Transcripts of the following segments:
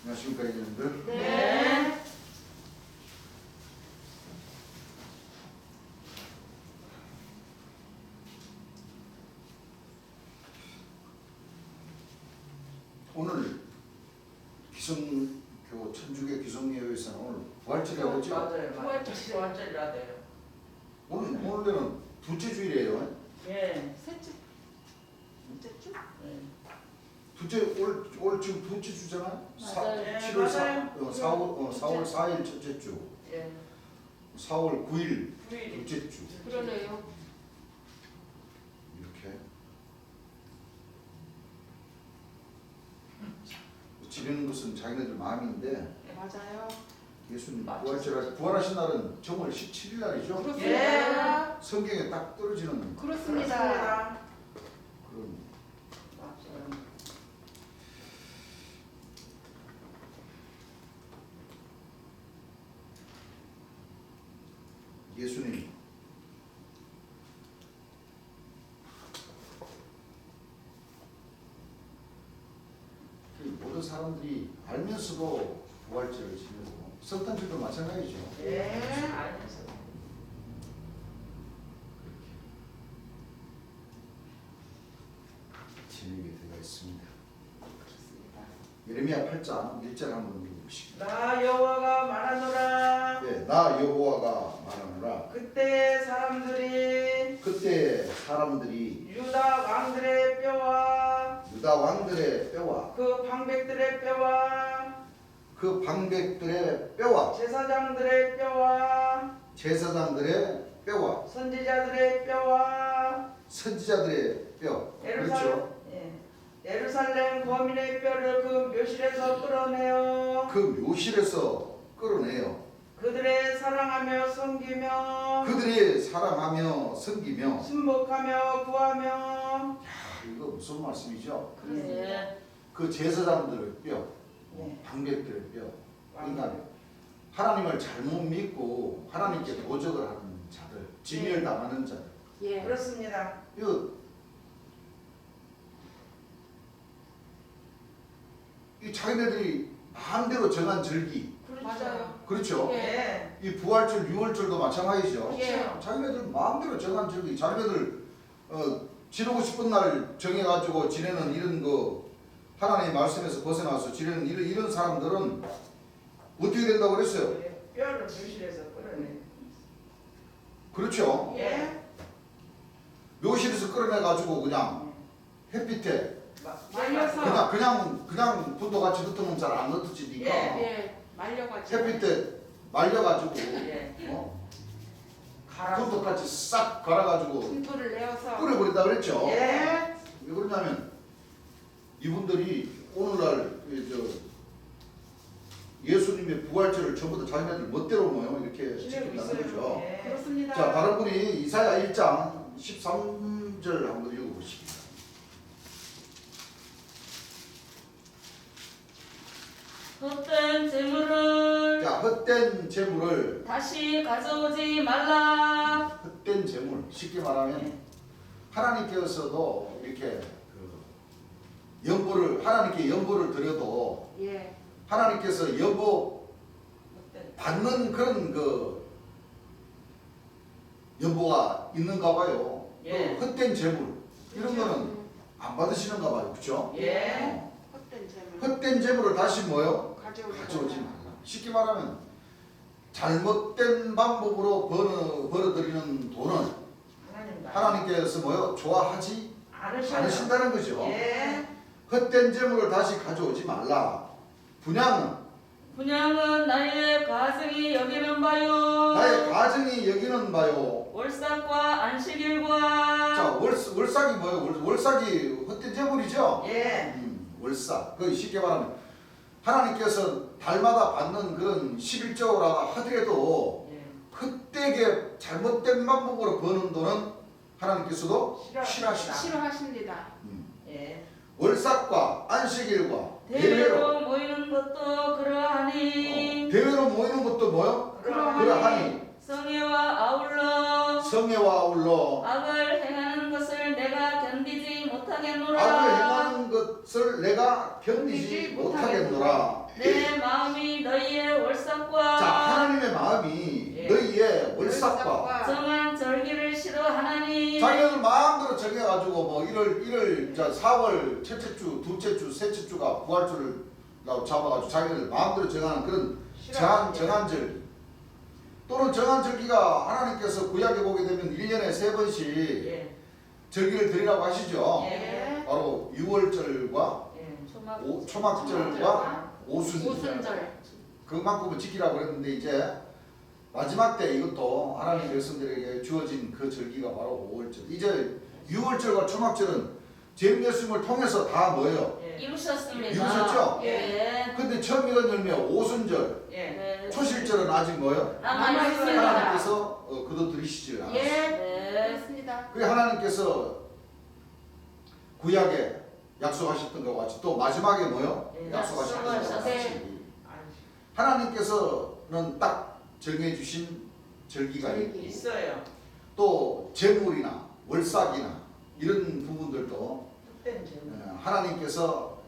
안녕하십니까, 여러분들. 네. 오늘 기성교 천주교 기성예회에서는 오늘 부활절이라고 했죠? 맞아요. 부활절이라 돼요. 오늘은 둘째 주일이에요. 예. 셋째 주? 예. 올 지금 둘째 주잖아요. 맞아요. 7월 맞아요. 4월 4일 첫째 주, 예. 4월 9일 9일. 둘째 주. 그러네요. 이렇게 지내는 것은 자기네들 마음인데 맞아요. 예수님 맞췄어요. 부활하신 날은 정월 17일 날이죠. 그렇습니다. 성경에 딱 떨어지는 그렇습니다. 그런 맞아요. 예수님 모든 사람들이 알면서도 부활절을 지내고 성탄절도 마찬가지죠. 예. 알면서. 지내게 되어 있습니다. 그렇습니다. 예레미야 8장 1절 한번 읽어보시죠. 나 여호와가 말하노라. 네, 나 여호와가 말하노라. 그때 사람들이 유다 왕들의 뼈와 유다 왕들의 뼈와 그 방백들의 뼈와 그 방백들의 뼈와 제사장들의 뼈와 제사장들의 뼈와 선지자들의 뼈와 선지자들의 뼈. 그렇죠. 예루살렘 거민의 뼈를 그 묘실에서 끌어내어 그 묘실에서 끌어내요. 그들의 사랑하며 섬기며 그들이 사랑하며 섬기며. 순복하며 구하며. 이거 무슨 말씀이죠? 예. 그 제사장들의 뼈, 예. 방백들의 뼈. 그러니까 하나님을 잘못 믿고 하나님께 도적을 하는 자들, 진멸당하는 자들. 예. 그렇습니다. 이 자기네들이 마음대로 정한 절기. 맞아요. 그렇죠? 예. 이 부활절, 유월절도 마찬가지죠. 예. 자기네들 마음대로 정한 절기. 자기네들 지내고 싶은 날 정해가지고 지내는 이런 거 하나님의 말씀에서 벗어나서 지내는 이런 사람들은 어떻게 된다고 그랬어요? 뼈를 묘실에서 끌어내. 그렇죠? 예. 묘실에서 끌어내가지고 그냥 햇빛에 말려서. 그냥 분도 같이 넣으면 잘 안 넣어지니까 예. 말려가지고. 햇빛에 말려가지고 예. 분도 같이 싹 갈아가지고 분도를 내어서. 뿌려버린다 그랬죠? 예. 왜 그러냐면 이분들이 오늘날 예수님의 부활절을 전부 다 자기네들 멋대로 이렇게 지킨다는 거죠. 예. 그렇습니다. 자, 다른 분이 이사야 1장 13절 한번 읽어보시겠습니다. 헛된 재물을 자, 헛된 재물을 다시 가져오지 말라. 헛된 재물 쉽게 말하면 하나님께서도 이렇게 하나님께 연보를 드려도 예. 하나님께서 연보 받는 그런 연보가 있는가 봐요. 예. 또 헛된 재물 이런 거는 안 받으시는가 봐요. 그렇죠? 예. 헛된 재물. 헛된 재물을 다시 가져오지 말라. 쉽게 말하면 잘못된 방법으로 벌어들이는 돈은 하나님께서 좋아하지 않으신다는 거죠. 예. 헛된 재물을 다시 가져오지 말라. 분양은 나의 가정이 여기는 바요. 나의 가정이 여기는 바요. 월삭과 안식일과 자, 월삭이 뭐예요? 월삭이 헛된 재물이죠. 예. 월삭. 그 쉽게 말하면 하나님께서 달마다 받는 그런 11조라고 하더라도 헛되게 잘못된 방법으로 버는 돈은 하나님께서도 싫어하십니다. 예. 월삭과 안식일과 대회로 모이는 것도 그러하니 대회로 모이는 것도 뭐요? 그러하니 성회와 아울러 악을 행하는 것을 내가 견디지 못하겠노라. 악을 행하는 것 그것을 내가 견디지 못하겠노라. 내 마음이 너희의 월삭과 자, 하나님의 마음이 예. 너희의 월삭과 정한 절기를 싫어하나니 자기들 마음대로 정해가지고 뭐 1월 4월 첫째 주, 둘째 주, 셋째 주가 부활주를 잡아가지고 자기들 마음대로 정하는 그런 정한 절기, 또는 정한 절기가 하나님께서 구약에 보게 되면 1년에 3번씩 예. 절기를 드리라고 하시죠. 예. 바로 6월절과 예. 초막절과 오순절. 오순절. 그만큼은 지키라고 그랬는데 이제 마지막 때 이것도 하나님 백성들에게 주어진 그 절기가 바로 5월절. 이제 6월절과 초막절은 죄 예수님을 통해서 다 뭐예요? 예. 이루셨습니다. 이루셨죠? 예. 근데 처음 이건 열매 오순절, 예. 네. 초실절은 아직 뭐예요? 남아 있습니다. 하나님께서 거둬들이시질 않았어요. 예. 네. 그렇습니다. 그게 하나님께서 구약에 약속하셨던 것과 같이 또 마지막에 뭐요? 예. 약속하셨던 것과 같이 아니, 하나님께서는 딱 정해주신 절기가 있고 절기. 있어요. 또 재물이나 월삭이나 이런 부분들도 헛된 재물. 하나님께서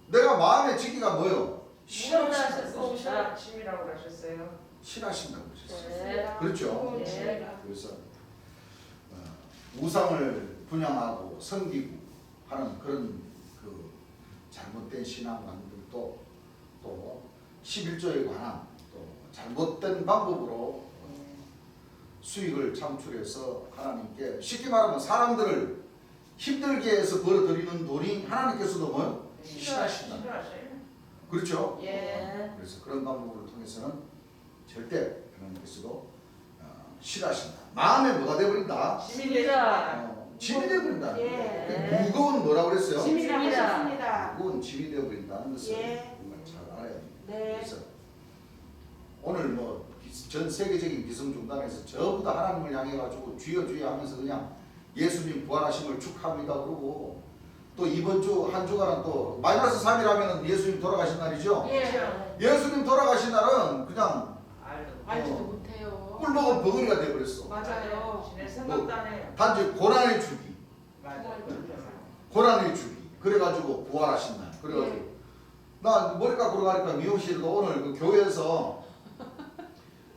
내가 마음에 지기가 뭐요? 싫어하셨습니다. 심이라고 하셨어요. 싫어하신다고 하셨어요. 네. 그렇죠. 네. 그래서 우상을 분양하고 섬기고 하는 그런 그 잘못된 신앙관들도 또 11조에 관한 또 잘못된 방법으로 수익을 창출해서 하나님께 쉽게 말하면 사람들을 힘들게 해서 벌어들이는 돈이 하나님께서도 뭐요? 싫어하신다. 싫어하셔요. 그렇죠? 예. 그래서 그런 방법을 통해서는 절대 하나님께서도 싫어하신다. 마음에 뭐가 되어버린다? 심이다. 짐이 되어버린다. 예. 무거운 뭐라고 그랬어요? 짐이라고 짐이다. 하셨습니다. 무거운 짐이 되어버린다는 것을 예. 우리가 잘 알아야 됩니다. 네. 그래서 오늘 뭐 전 세계적인 기성중단에서 전부 다 하나님을 향해 가지고 주여 주여 하면서 그냥 예수님 부활하심을 축하합니다 그러고, 또 이번 주 한 주간은 또 마이너스 3일 하면은 예수님 돌아가신 날이죠. 예. 예수님 돌아가신 날은 그냥 알지도 못해요. 꿀 먹은 벙어리가 되어버렸어. 맞아요. 진짜 생각도 안 해요. 단지 고난의 주기, 맞아요. 고난의 주기. 그래가지고 부활하신 날. 그래가지고 나 머리 깎으러 가니까 미용실도 오늘 그 교회에서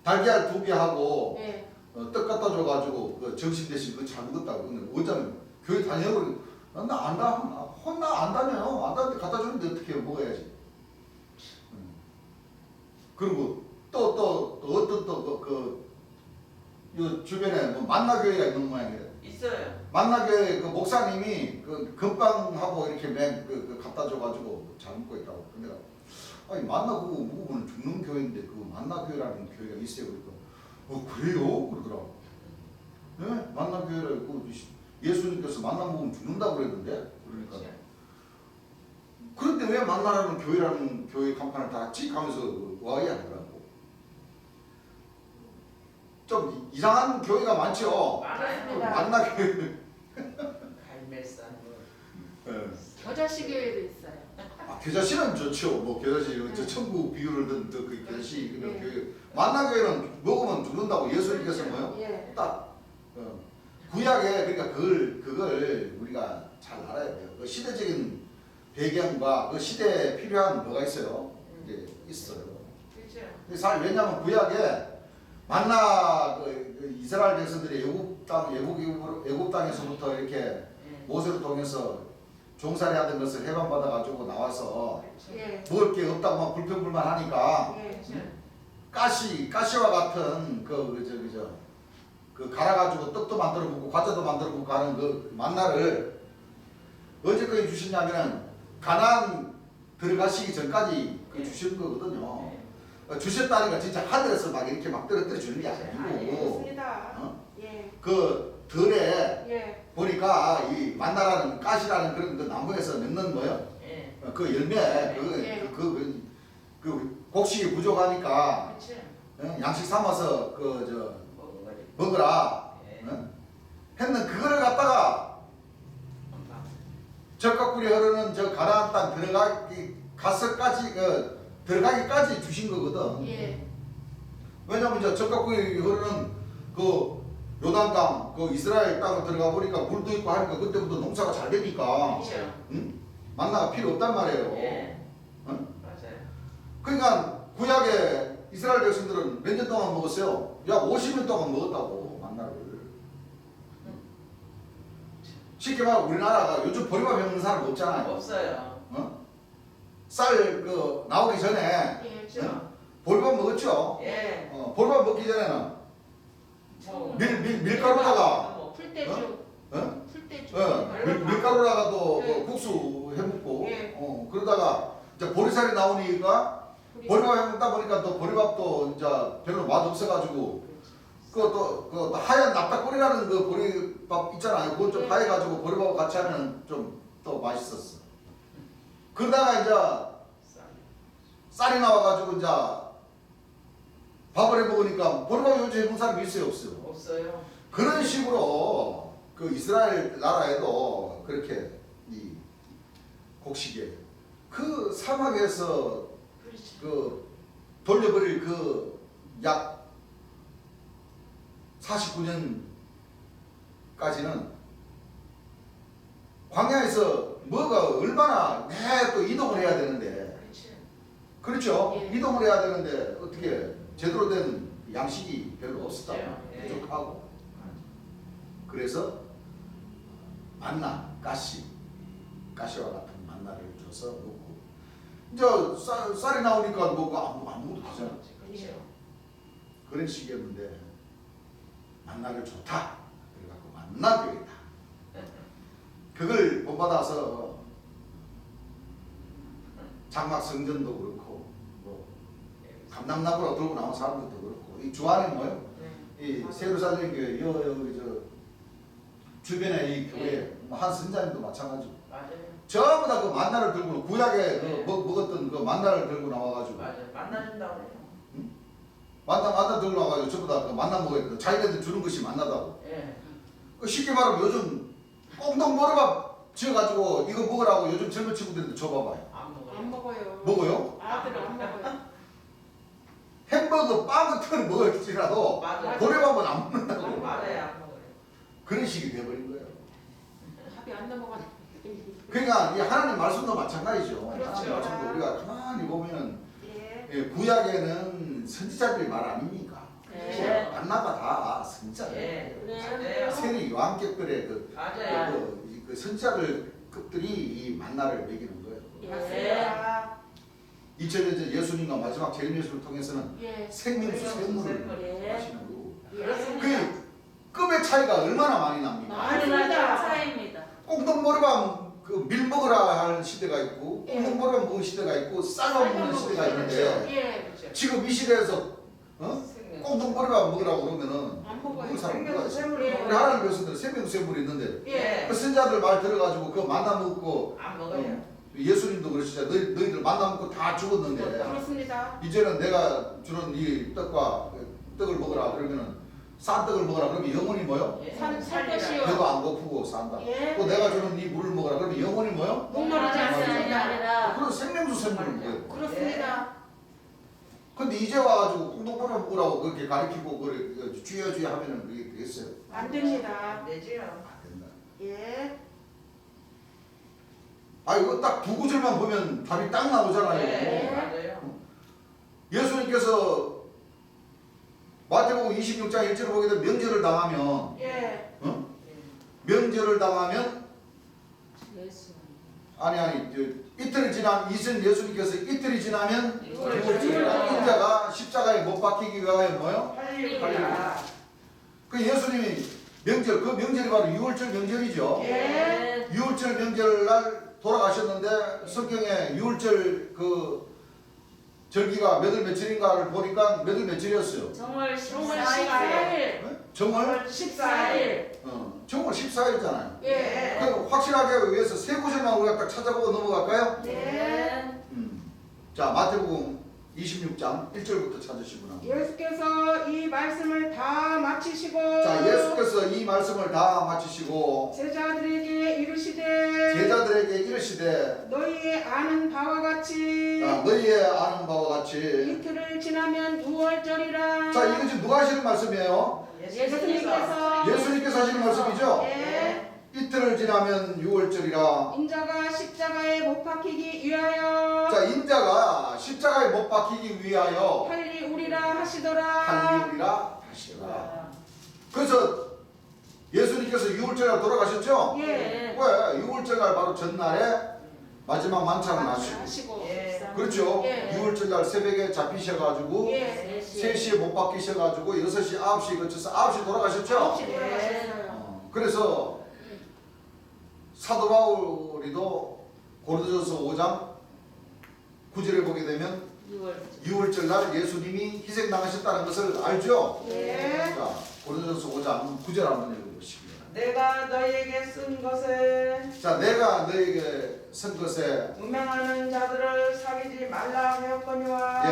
달걀 2개 하고 예. 떡 갖다 줘가지고 그 점심 대신 그거 잘 먹었다고. 근데 원장님 교회 다녀버리고 나안 다녀요. 안 다니는데 갖다 주는데 어떻게 먹어야지. 그리고 또 어떤 요 주변에 뭐 만나교회가 있는 모양이에요. 있어요. 만나교회 그 목사님이 그 금빵하고 이렇게 그 갖다 줘가지고 잘 먹고 있다고. 근데 아니 만나 그거 먹으면 죽는 교회인데 그 만나교회라는 교회가 있어요. 그러니까 그래요? 그러더라고. 네? 만나교회를 그 예수님께서 만나 먹으면 죽는다고 그랬는데 그러니까 그런데 왜 만나라는 교회라는 교회 간판을 달았지? 하면서 와야 하더라고. 좀 이상한 교회가 많죠. 맞습니다. 만나교회. 갈매산. 네. 겨자씨 교회도 있어요. 겨자씨는 좋죠. 뭐 겨자씨 저 천국 비유를 든 그 겨자씨 그런 네. 교회. 만나교회는 먹으면 죽는다고 예수님께서 뭐요? 예. 딱 구약에 그러니까 그걸 우리가 잘 알아야 돼요. 그 시대적인 배경과 그 시대에 필요한 뭐가 있어요? 이게 있어요. 그렇죠. 근데 사실 왜냐하면 구약에 만나 그 이스라엘 백성들이 애굽 땅에서부터 이렇게 모세를 통해서 종살이 하던 것을 해방받아 가지고 나와서 예. 먹을 게 없다고 막 불평불만하니까 예. 가시와 같은 그 갈아가지고 떡도 만들어 먹고 과자도 만들어 먹고 하는 그 만나를 언제까지 주시냐면은 가나안 들어가시기 전까지 그 주신 거거든요. 주셨다니까 진짜 하늘에서 막 이렇게 막 떨어뜨려 주는 게 아니고 그렇습니다. 예. 그 들에 예. 보니까 이 만나라는 가시라는 그런 그 나무에서 맺는 뭐요? 예. 그 열매 예. 그 곡식이 부족하니까 그렇죠. 양식 삼아서 그 먹은 거지. 먹으라 예. 했는 그거를 갖다가 적각꿀이 흐르는 저 가나안 땅 들어가기까지 주신 거거든. 예. 왜냐면 저 적각꿀이 흐르는 그 요단강 그 이스라엘 땅을 들어가 보니까 물도 있고 하니까 그때부터 농사가 잘 되니까 그렇죠. 만나가 필요 없단 말이에요. 예. 응? 맞아요. 그러니까 구약의 이스라엘 백성들은 몇 년 동안 먹었어요? 약 50년 동안 먹었다고 만나를. 쉽게 말하면 우리나라가 요즘 보리밥 먹는 사람 없잖아요. 없어요. 어? 쌀 그 나오기 전에 예. 그렇죠. 보리밥 먹었죠. 예. 보리밥 먹기 전에는 뭐 밀가루다가 뭐 풀떼죽. 어? 풀떼죽. 밀가루다가 또 네. 국수 해먹고 예. 그러다가 이제 보리살이 나오니까 보리밥 해먹다 보니까 또 보리밥도 이제 별로 맛 없어가지고 그 하얀 납작보리라는 그 보리밥 있잖아요. 그거 좀 네. 하얘가지고 보리밥 같이 하면 좀 더 맛있었어. 그러다가 이제 쌀이 나와가지고 이제 밥을 해 먹으니까 보리밥 요즘 해먹는 사람이 있어요, 없어요? 없어요. 그런 식으로 그 이스라엘 나라에도 그렇게 이 곡식에 그 사막에서 그렇죠. 그 돌려버릴 그 약 49년까지는 광야에서 뭐가 얼마나 또 이동을 해야 되는데 그렇죠. 그렇죠? 예. 이동을 해야 되는데 어떻게 제대로 된 양식이 별로 없었다. 예. 부족하고 그래서 만나 가시와 같은 만나를 줘서 먹고 이제 쌀이 나오니까 뭐 아무것도 하잖아. 그렇죠. 그런 식이었는데 만나를 좋다. 그래갖고 만나교회다. 그걸 본받아서 장막 성전도 그렇고 뭐 감람나무로 들고 나온 사람들도 그렇고 이 주안에 뭐요? 이 세루살렘 교회 여기 저 주변에 이 교회 한 선자님도 마찬가지고 맞아요. 전부 다 그 만나를 들고 구약에 네. 먹었던 그 만나를 들고 나와가지고 맞아요. 만나준다고 해요. 만나 들고 나와가지고 전부 다 그 만나 먹어야 돼. 자기네들 주는 것이 만나다고. 예. 그 쉽게 말하면 요즘 꽁동 머리밥 지어가지고 이거 먹으라고 요즘 젊은 친구들한테 줘봐봐요. 안 먹어요. 안 먹어요. 먹어요? 아들 안 먹어요. 햄버거 빵 같은 건 먹을지라도 맞아요. 보리밥은 안 먹는다고. 맞아요. 안 먹어요. 그런 식이 돼버린 거예요. 밥이 안 넘어가. 그러니까 이 하나님 말씀도 마찬가지죠. 그렇죠. 하나님 말씀도 우리가 가만히 보면은 예. 구약에는 선지자들의 말 아닙니까? 네. 만나가 다 선지자들. 예. 네. 맞아요. 세리 요한격들의 맞아요. 그 선지자들급들이 이 만나를 먹이는 거예요. 맞습니다. 2000년 예수님과 마지막 재림예수를 통해서는 예. 생명수 샘물을 예. 마시는 거고 그렇습니다. 그 급의 차이가 얼마나 많이 납니까? 많이 나는 차이입니다. 꽁동머리밥 그 밀 먹으라 하는 시대가 있고 예. 꽁동머리밥 먹는 시대가 있고 쌀밥 먹는 시대가 있는데 예. 그렇죠. 지금 이 시대에서 생명. 꽁동머리밥 먹으라고 그러면은 안 먹어요. 그 사람 누가 있어? 생명수 예. 우리 샘물 하나님 백성들 생명수 샘물이 있는데 예. 그 선자들 말 들어가지고 그거 만나 먹고 안 먹어요. 예수님도 그러시잖아요. 너희들 만나 먹고 다 죽었는데 그렇습니다. 이제는 내가 주는 이 떡과 떡을 먹으라 그러면은 싼 떡을 먹으라 그러면 영혼이 뭐요? 예. 살 것이요. 배도 안 고프고 산다. 예. 또 내가 주는 이 물을 먹으라 그러면 영혼이 뭐요? 목마르지 않습니다. 아니라 그런 생명수 샘물을 먹어요. 그렇습니다. 근데 이제 와가지고 꽁동머리 먹으라고 그렇게 가르치고 그래 주여 하면은 그게 되겠어요? 안 됩니다. 안 되지요. 안 된다. 예. 아 이거 딱 두 구절만 보면 답이 딱 나오잖아요. 예. 맞아요. 예수님께서 마태복음 26장 1절을 보게 되면 명절을 당하면 예. 명절을 당하면 예수. 아니 이틀이 지나면 예수님께서 이틀이 지나면 유월절이라. 인자가 십자가에 못 박히기 위하여 뭐요? 할렐루야. 그 예수님이 명절 그 명절이 바로 유월절 명절이죠. 예. 유월절 명절날 돌아가셨는데 성경에 유월절 그 절기가 몇 월 며칠인가를 보니까 몇 월 며칠이었어요. 정월 14일. 14일. 정월 14일. 정월 14일이잖아요. 예. 그럼 확실하게 하기 위해서 세 구절만 우리가 딱 찾아보고 넘어갈까요? 네. 자 마태복음 26장 1절부터 찾으시구나. 예수께서 이 말씀을 다 마치시고 자 예수께서 이 말씀을 다 마치시고 제자들에게 이르시되 제자들에게 이르시되 너희 아는 바와 같이 너희의 아는 바와 같이 이틀을 지나면 유월절이라. 자 이거 지금 누가 하시는 말씀이에요? 예수님께서 예수님께서 하시는 말씀이죠. 예, 이틀을 지나면 6월절이라. 인자가 십자가에 못 박히기 위하여 자, 인자가 십자가에 못 박히기 위하여 빨리 우리라 하시더라. 한리우리라 하시더라. 그래서 예수님께서 6월절에 돌아가셨죠? 예, 왜? 6월절 날 바로 전날에 마지막 만찬을 하시고. 하시고 예. 그렇죠? 예. 6월절 날 새벽에 잡히셔가지고 예, 3시에 못 박히셔가지고 6시, 9시에 거쳐서 9시 돌아가셨죠? 아홉 시 돌아가셨어요. 그래서 사도 바울이도 고린도전서 5장 9절에 보게 되면 6월절 날 예수님이 희생당하셨다는 것을 알죠? 예. 자, 고린도전서 5장 9절 한번 읽어보시고요. 내가 너희에게 쓴 것에 자, 내가 너에게 쓴 것에 음행하는 자들을 사귀지 말라 하였거니와.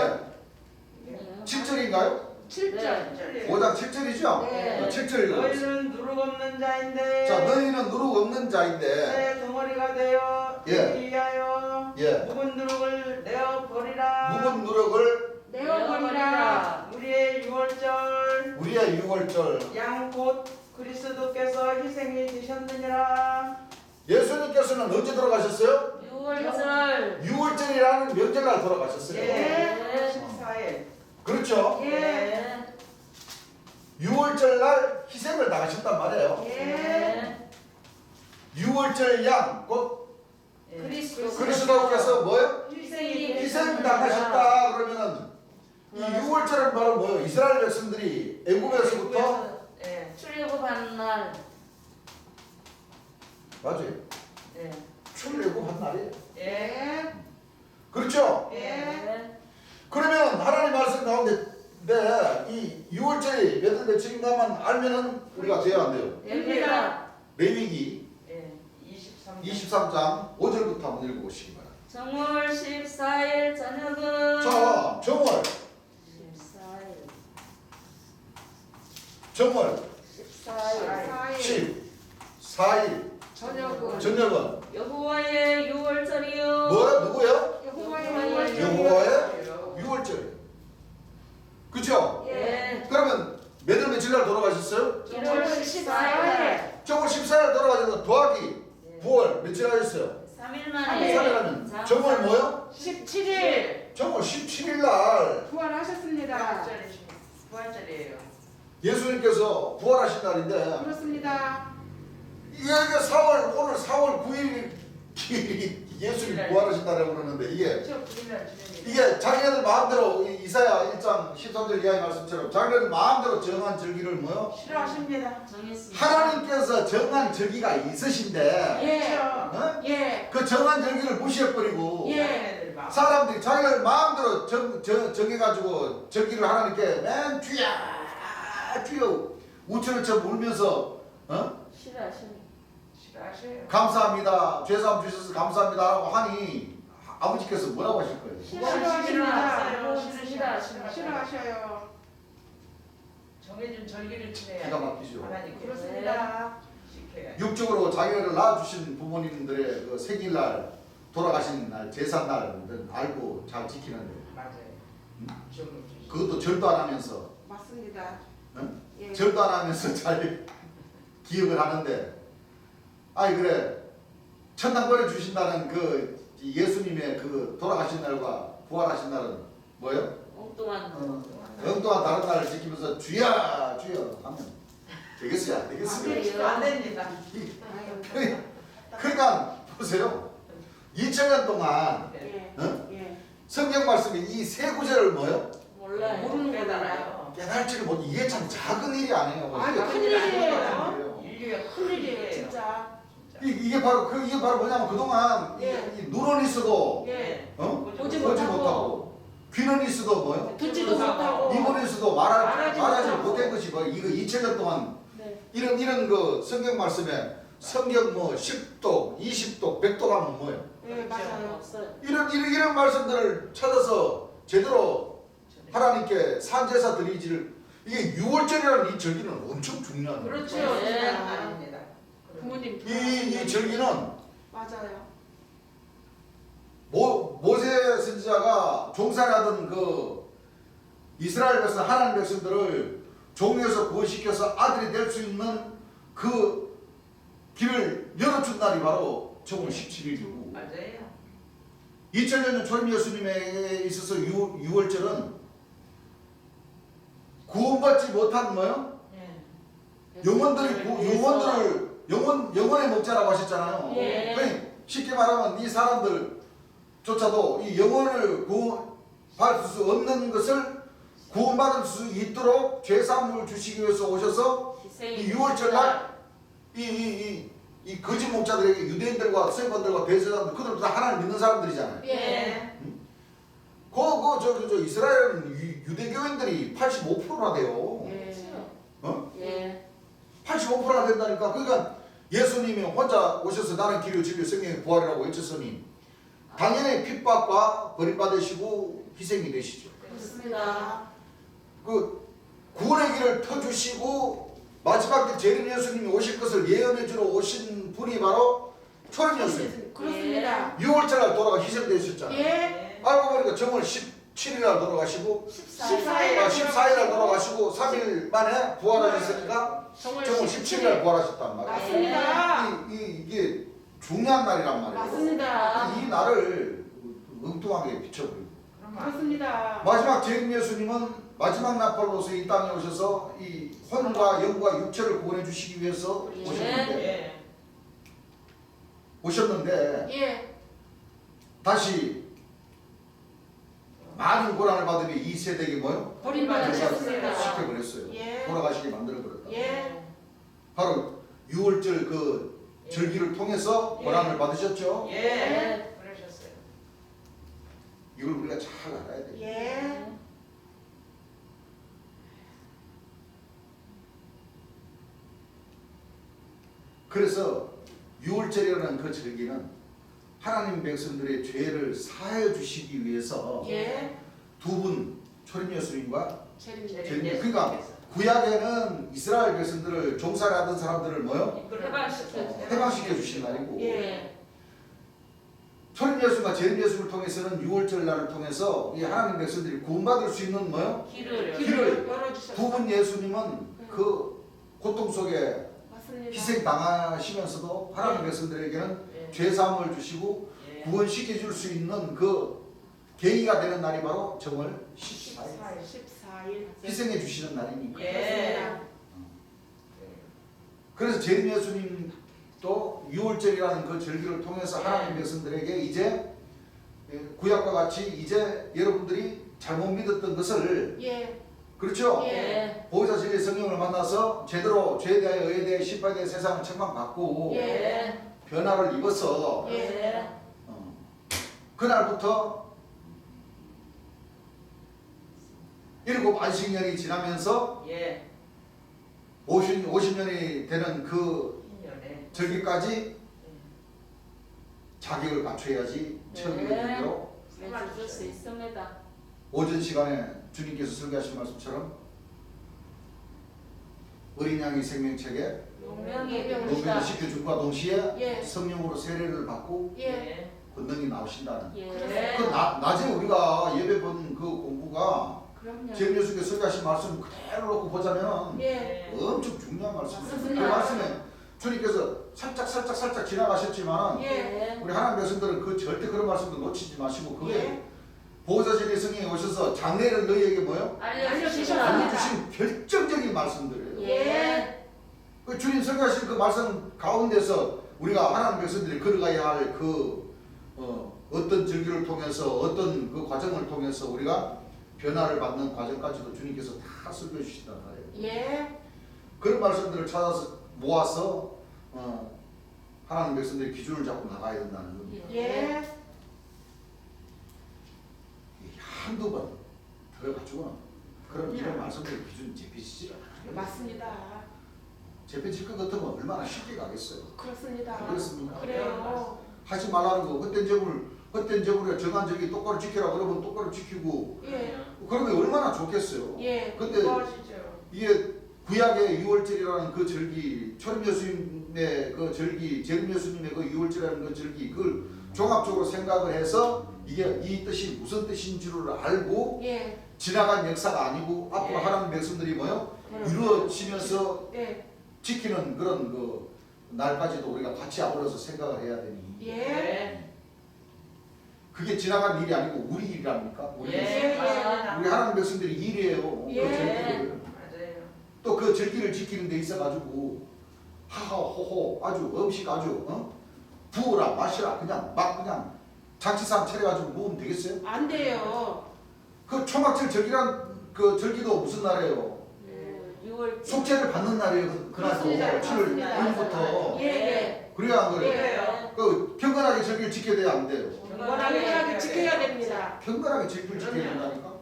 예, 7절인가요? 7절. 5장 7절이죠? 네. 7절 읽어보세요. 너희는 누룩 없는 자인데 자, 너희는 누룩 없는 자인데 새 덩어리가 되어 예. 되기 위하여 예, 묵은 누룩을 내어 버리라. 묵은 누룩을 내어버리라. 우리의 유월절 우리의 6월절. 양 곧 그리스도께서 희생이 되셨느니라. 예수님께서는 언제 돌아가셨어요? 6월절 6월절이라는 명절날 돌아가셨어요. 예. 14일. 그렇죠? 예. 6월절 날 희생을 당하셨단 말이에요. 예. 6월절 양, 곧 그리스도께서 뭐예요? 희생 당하셨다 그러면은 이 6월절은 바로 뭐예요? 이스라엘 백성들이 애굽에서부터 예. 출애굽한 날 맞아요. 예. 출애굽한 날이에요. 예. 예. 그렇죠? 예. 그러면 하나님 말씀 가운데 이 6월절이 몇월 며칠인가만 알면은 우리가 돼야 안 돼요. 됩니다. 레위기 예. 23장. 23장 5절부터 한번 읽어보시기 바랍니다. 정월 14일 저녁은 자, 정월 14일 14일 14일 저녁은 저녁은 여호와의 6월절이요 뭐야? 누구예요? 여호와의 여호와의 6월절. 그쵸? 예 그러면 몇월 며칠 날 돌아가셨어요? 1월 14일 정월 14일 돌아가셔서 더하기 9월 며칠 하셨어요? 3일 3일 만에 하면 정월 뭐요? 17일 정월 17일 날 부활하셨습니다. 부활절이에요. 예수님께서 부활하신 날인데 그렇습니다. 이게 4월 오늘 4월 9일 예수님 부활하신 날이라고 그러는데 이게 저 부리면 주님이. 이게 자기네들 마음대로 이사야 1장 13절 이하의 말씀처럼 자기네들 마음대로 정한 절기를 뭐요? 싫어하십니다. 정했습니다. 하나님께서 정한 절기가 있으신데 예. 어? 예. 그 정한 절기를 무시해버리고 예. 사람들이 자기들 마음대로 정해가지고 절기를 하나님께 맨 뒤야 우천을 쳐 울면서 싫어하십니다. 싫어하셔요. 감사합니다 죄사함 주셔서 감사합니다 라고 하니 아버지께서 뭐라고 하실 거예요? 싫어하십니다. 싫어하십니다. 싫어하셔요. 정해준 절기를 지내야 기가 막히죠. 하나님께서 그렇습니다. 지켜야. 육적으로 자기를 낳아주신 부모님들의 그 생일날 돌아가신 날 제삿날은 알고 잘 지키는데 맞아요. 기억을 주시. 그것도 절도 안 하면서 맞습니다. 응? 예. 절도 안 하면서 잘 기억을 하는데 아이 그래 천당권을 주신다는 그 예수님의 그 돌아가신 날과 부활하신 날은 뭐예요? 엉뚱한 엉뚱한 다른 날을 지키면서 주야 주여 하면 되겠어요? 안 되겠어요? 안 됩니다. 아유. 그러니까 보세요 2000년 동안 예. 응? 예. 성경 말씀이 이 세 구절을 뭐예요? 몰라요. 모르는 깨달아요. 깨달지를 못 이게 참 작은 일이 아니에요. 아, 이게 큰일이에요. 인류의 큰일이에요, 진짜. 이게 바로 이게 바로 뭐냐면 그동안 예. 이 눈은 있어도 예. 보지 보지 못하고, 못하고 귀는 있어도 뭐요? 듣지도 못하고, 입은 있어도 말하지 말하지 못하고. 못한 것이 뭐 이거 2000년 동안 네. 이런 그 성경 말씀에 성경 뭐 10독, 20독, 100독 하면 뭐예요? 예, 맞아요. 없어요. 이런 말씀들을 찾아서 제대로 하나님께 산제사 드리지를 이게 6월절이라는 이 절기는 엄청 중요한 거예요. 그렇죠. 네. 아닙니다. 부모님 이 절기는 맞아요. 모세 선지자가 종살이하던 그 이스라엘 백성 하나님 백성들을 종에서 구원시켜서 아들이 될 수 있는 그 길을 열어준 날이 바로 정월 17일이고 맞아요. 2000년 초림 예수님에 있어서 6월절은 구원받지 못한 뭐요? 예. 영혼의 목자라고 하셨잖아요. 예. 그러니까 쉽게 말하면 이 사람들조차도 이 영혼을 구원받을 수 없는 것을 구원받을 수 있도록 죄사함을 주시기 위해서 오셔서 이 6월절 날 이 거짓 목자들에게 유대인들과 서기관들과 대제사장들 그들도 다 하나님 믿는 사람들이잖아요. 예. 저 이스라엘은 유대교인들이 85%나 돼요. 예. 어? 예. 85%나 된다니까. 그러니까 예수님이 혼자 오셔서 나는 길이요 진리요 생명의 부활이라고 외쳤으니 당연히 핍박과 버림받으시고 희생이 되시죠. 그렇습니다. 그 구원의 길을 터주시고 마지막 때 재림 예수님이 오실 것을 예언해 주러 오신 분이 바로 초림 예수님. 그렇습니다. 6월절 날 돌아가 희생되셨잖아요. 예. 알고 보니까 정월 17일 날 돌아가시고 14일 14일 날 돌아가시고 3일 만에 부활하셨으니까 정월 17일 날 부활하셨단 말이에요. 맞습니다. 이게 중요한 날이란 말이에요. 맞습니다. 이 날을 엉뚱하게 비춰버리고 그렇습니다. 마지막 재림 예수님은 마지막 나팔로서 이 땅에 오셔서 이 혼과 영과 육체를 구원해 주시기 위해서 예. 오셨는데 예. 다시 많은 고난을 받으니 이 세대에게 뭐요? 버림받으셨습니다. 시켜버렸어요. 예. 돌아가시게 만들어버렸다. 예. 바로 6월절 그 절기를 통해서 고난을 받으셨죠. 예. 그러셨어요. 이걸 우리가 잘 알아야 돼요. 예. 그래서 6월절이라는 그 절기는 하나님 백성들의 죄를 사하여 주시기 위해서 예. 두 분 초림 예수님과 재림 그러니까 구약에는 이스라엘 백성들을 종살이하던 사람들을 뭐요? 해방시켜 주신 날이고 예. 초림 예수님과 재림 예수님을 통해서는 6월절 날을 통해서 이 하나님 백성들이 구원받을 수 있는 뭐요? 길을 열어주셨습니다. 두 분 예수님은 그 고통 속에 맞습니다. 희생 당하시면서도 하나님 백성들에게는 예. 죄사함을 주시고 예. 구원시켜 줄 수 있는 그 계기가 되는 날이 바로 정월 14일 14일. 희생해 주시는 날이니까. 예. 그래서 재림 예수님도 6월절이라는 그 절기를 통해서 하나님 백성들에게 이제 구약과 같이 이제 여러분들이 잘못 믿었던 것을 예. 그렇죠? 예. 보혜사 진리 성령을 만나서 제대로 죄에 대하여 의에 대하여 심판에 대해 세상을 책망받고 예. 변화를 입어서 예. 그날부터 7 안식년이 지나면서 예. 50년이 되는 그 인연에. 절기까지 자격을 갖춰야지 천국에 네. 들기로 해줄 수 있습니다. 오전 시간에 주님께서 설교하신 말씀처럼 어린 양의 생명책에 용명이 노비를 됩니다. 시켜줌과 동시에 예. 성령으로 세례를 받고 예. 권능이 나오신다는 예. 그 낮에 우리가 예배 본 그 공부가 그럼요. 재림 예수께서 설교하신 말씀 그대로 놓고 보자면 예. 엄청 중요한 말씀이에요. 그 맞습니다. 말씀에 주님께서 살짝 지나가셨지만 예. 우리 하나님 백성들은 그 절대 그런 말씀도 놓치지 마시고 그게 예. 보호자진의 성령이 오셔서 장례를 너희에게 뭐요? 알려주시라. 알려주신 결정적인 말씀들이에요. 예. 그 주님 설교하신 그 말씀 가운데서 우리가 하나님 백성들이 걸어가야 할 그 어떤 절기를 통해서 어떤 그 과정을 통해서 우리가 변화를 받는 과정까지도 주님께서 다 설교해 주신단 말이에요. 예. 그런 말씀들을 찾아서 모아서 하나님 백성들이 기준을 잡고 나가야 된다는 겁니다. 예. 한두 번 들어가지고는 그런 이런 말씀들 기준 잡히시지 않아요. 맞습니다. 잡혀질 것 같으면 얼마나 쉽게 가겠어요. 그렇습니다. 그렇습니다. 그래요. 하지 말라는 거 헛된 재물에 정한 적이 똑바로 지키라 그러면 똑바로 지키고 예. 그러면 얼마나 좋겠어요. 예. 근데 도와주죠. 이게 구약의 6월절이라는 그 절기, 초림 예수님의 그 절기, 재림 예수님의 그 6월절이라는 그 절기, 그걸 종합적으로 생각을 해서 이게 이 뜻이 무슨 뜻인 줄을 알고 예. 지나간 역사가 아니고 앞으로 예. 하나님 백성들이 뭐요? 예. 이루어지면서 예. 지키는 그런 그 날까지도 우리가 같이 아울러서 생각을 해야 되니 예. 그게 지나간 일이 아니고 우리 일이랍니까? 우리, 예. 맞습니다. 우리 하나님 백성들이 일이에요. 예. 그 절기를. 맞아요. 또 그 절기를 지키는 데 있어가지고 하하호호 아주 음식 아주 부어라 마시라 그냥 막 그냥 잔치상 차려가지고 먹으면 되겠어요? 안 돼요. 그 초막절 절기란 그 절기도 무슨 날이에요? 6월 속죄를 받는 날이에요. 그날도 그렇습니다. 7월 맞습니다. 1일부터 예. 예. 그래야 안 그래요? 예. 그 경건하게 절기를 지켜야 돼요 안 돼요? 원활하게 지켜야 됩니다. 경건하게 절기를 지켜야 그럼요. 된다니까?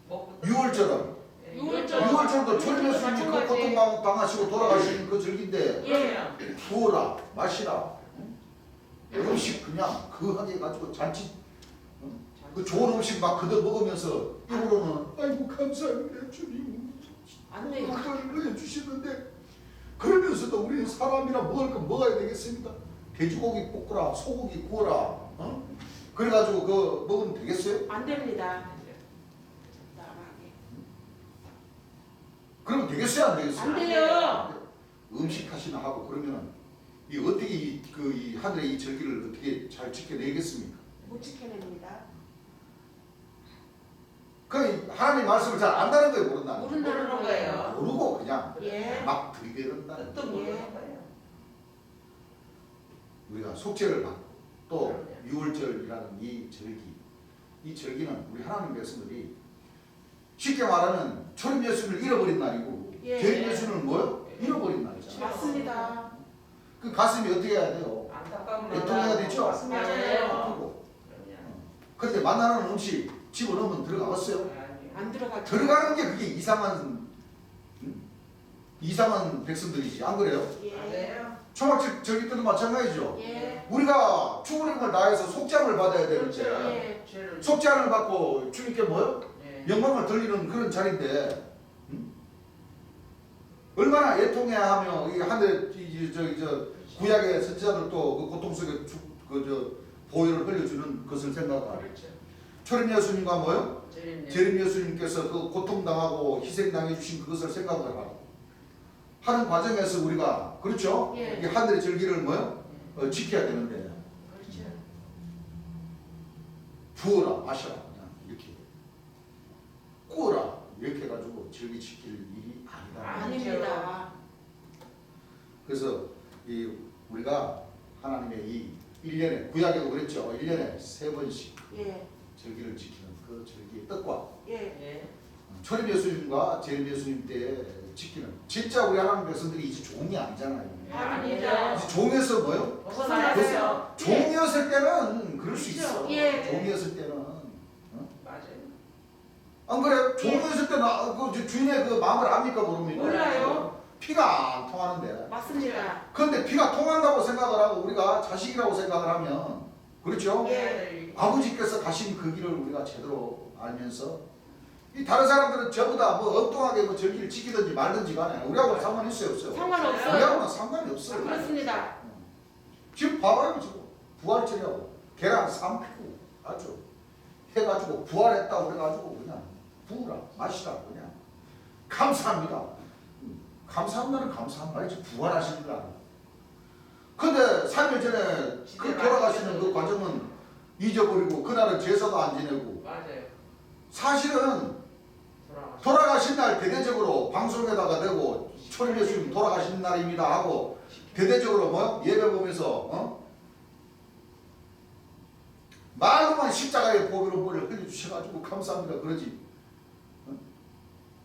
먹부터. 6월절은 예. 6월절. 6월절도 철교 스님이 그 마찬가지. 고통당하시고 돌아가신 그 절기인데 예. 부어라 마시라 음식 그냥 그하게 해가지고 잔치 그 좋은 음식 막 그대로 먹으면서 입으로는 아이고 감사합니다 주님 안 돼요. 건강을 해주시는데 그러면서도 우리는 사람이라 먹을 건 먹어야 되겠습니다. 돼지고기 볶으라 소고기 구워라 그래가지고 그 먹으면 되겠어요? 안 됩니다. 적당하게. 그러면 되겠어요 안 되겠어요? 안 돼요. 음식 하시나 하고 그러면은 이 어떻게 이 하늘의 이 절기를 어떻게 잘 지켜내겠습니까? 못 지켜냅니다. 그 하나님 말씀을 잘 안다는 거예요 모른다는 거예요? 모른다는 거예요. 모르고 그냥 예. 막 들이대는다는 뜻도 거예요. 모르는 거예요. 우리가 속죄를 받고 또 그럼요. 6월절이라는 이 절기는 우리 하나님 백성들이 쉽게 말하면 초림 예수를 잃어버린 날이고 예. 계림 예수를 뭐요? 잃어버린 날이잖아요. 맞습니다. 그 가슴이 어떻게 해야 돼요? 안타까운 애통해야 되죠? 맞아요. 아프고. 그럼요. 그런데 만나는 음식 집어넣으면 들어가겠어요? 아니요. 안 들어가죠. 들어가는 게 그게 이상한 백성들이지 안 그래요? 예. 맞아요. 초막절 절기 때도 마찬가지죠. 예. 우리가 죽으림을 다해서 속죄함을 받아야 그렇죠. 되는데 예. 죄를. 속죄함을 받고 주님께 뭐요? 예. 영광을 돌리는 그런 자리인데 얼마나 애통해야 하며 이 하늘 저 구약의 선지자들도 그 고통 속에 보혈을 흘려주는 것을 생각하고 그렇죠. 초림 예수님과 뭐요? 재림. 재림 예수님께서 그 고통당하고 희생당해 주신 그것을 생각을 하고 하는 과정에서 우리가 그렇죠? 예. 이 하늘의 절기를 뭐요? 지켜야 되는데 그렇죠. 부어라 마셔라 그냥 이렇게 구워라 이렇게 해가지고 절기 지킬 일이 아니다. 아닙니다. 그래서 우리가 하나님의 이 1년에 구약에도 그랬죠. 1년에 3번씩 예. 절기를 지키는 그 절기의 뜻과 예. 예. 초림 예수님과 재림 예수님 때 지키는 진짜 우리 하나님 백성들이 이제 종이 아니잖아요. 아니죠. 이제 종에서 뭐요? 벗어나세요. 종이었을 때는 그럴 수 있어. 예. 종이었을 때는 맞아요. 안 그래? 종이었을 때는 그 주인의 그 마음을 압니까 모릅니까? 몰라요. 피가 안 통하는데. 맞습니다. 그런데 피가 통한다고 생각을 하고 우리가 자식이라고 생각을 하면 그렇죠? 예. 아버지께서 가신 그 길을 우리가 제대로 알면서 이 다른 사람들은 저보다 뭐 엉뚱하게 뭐 절기를 지키든지 말든지 간에 우리하고는 상관이 있어요 없어요? 상관없어요. 우리하고는 상관이 없어요. 그렇습니다. 지금 봐봐요 지금 부활절이라고 계란 3피고 아주 해가지고 부활했다고 그래가지고 그냥 부으라 마시라 그냥 감사합니다. 감사한 날은 감사한 말이지 부활하시는 날. 근데 3일 전에 그 돌아가시는 그 과정은 잊어버리고 그날은 제사도 안 지내고 맞아요. 사실은 돌아가신 날 대대적으로 방송에다가 대고 초림 예수님 돌아가신 날입니다 하고 대대적으로 뭐 예배 보면서 말로만 십자가의 보배로 머리를 흘려주셔가지고 감사합니다 그러지.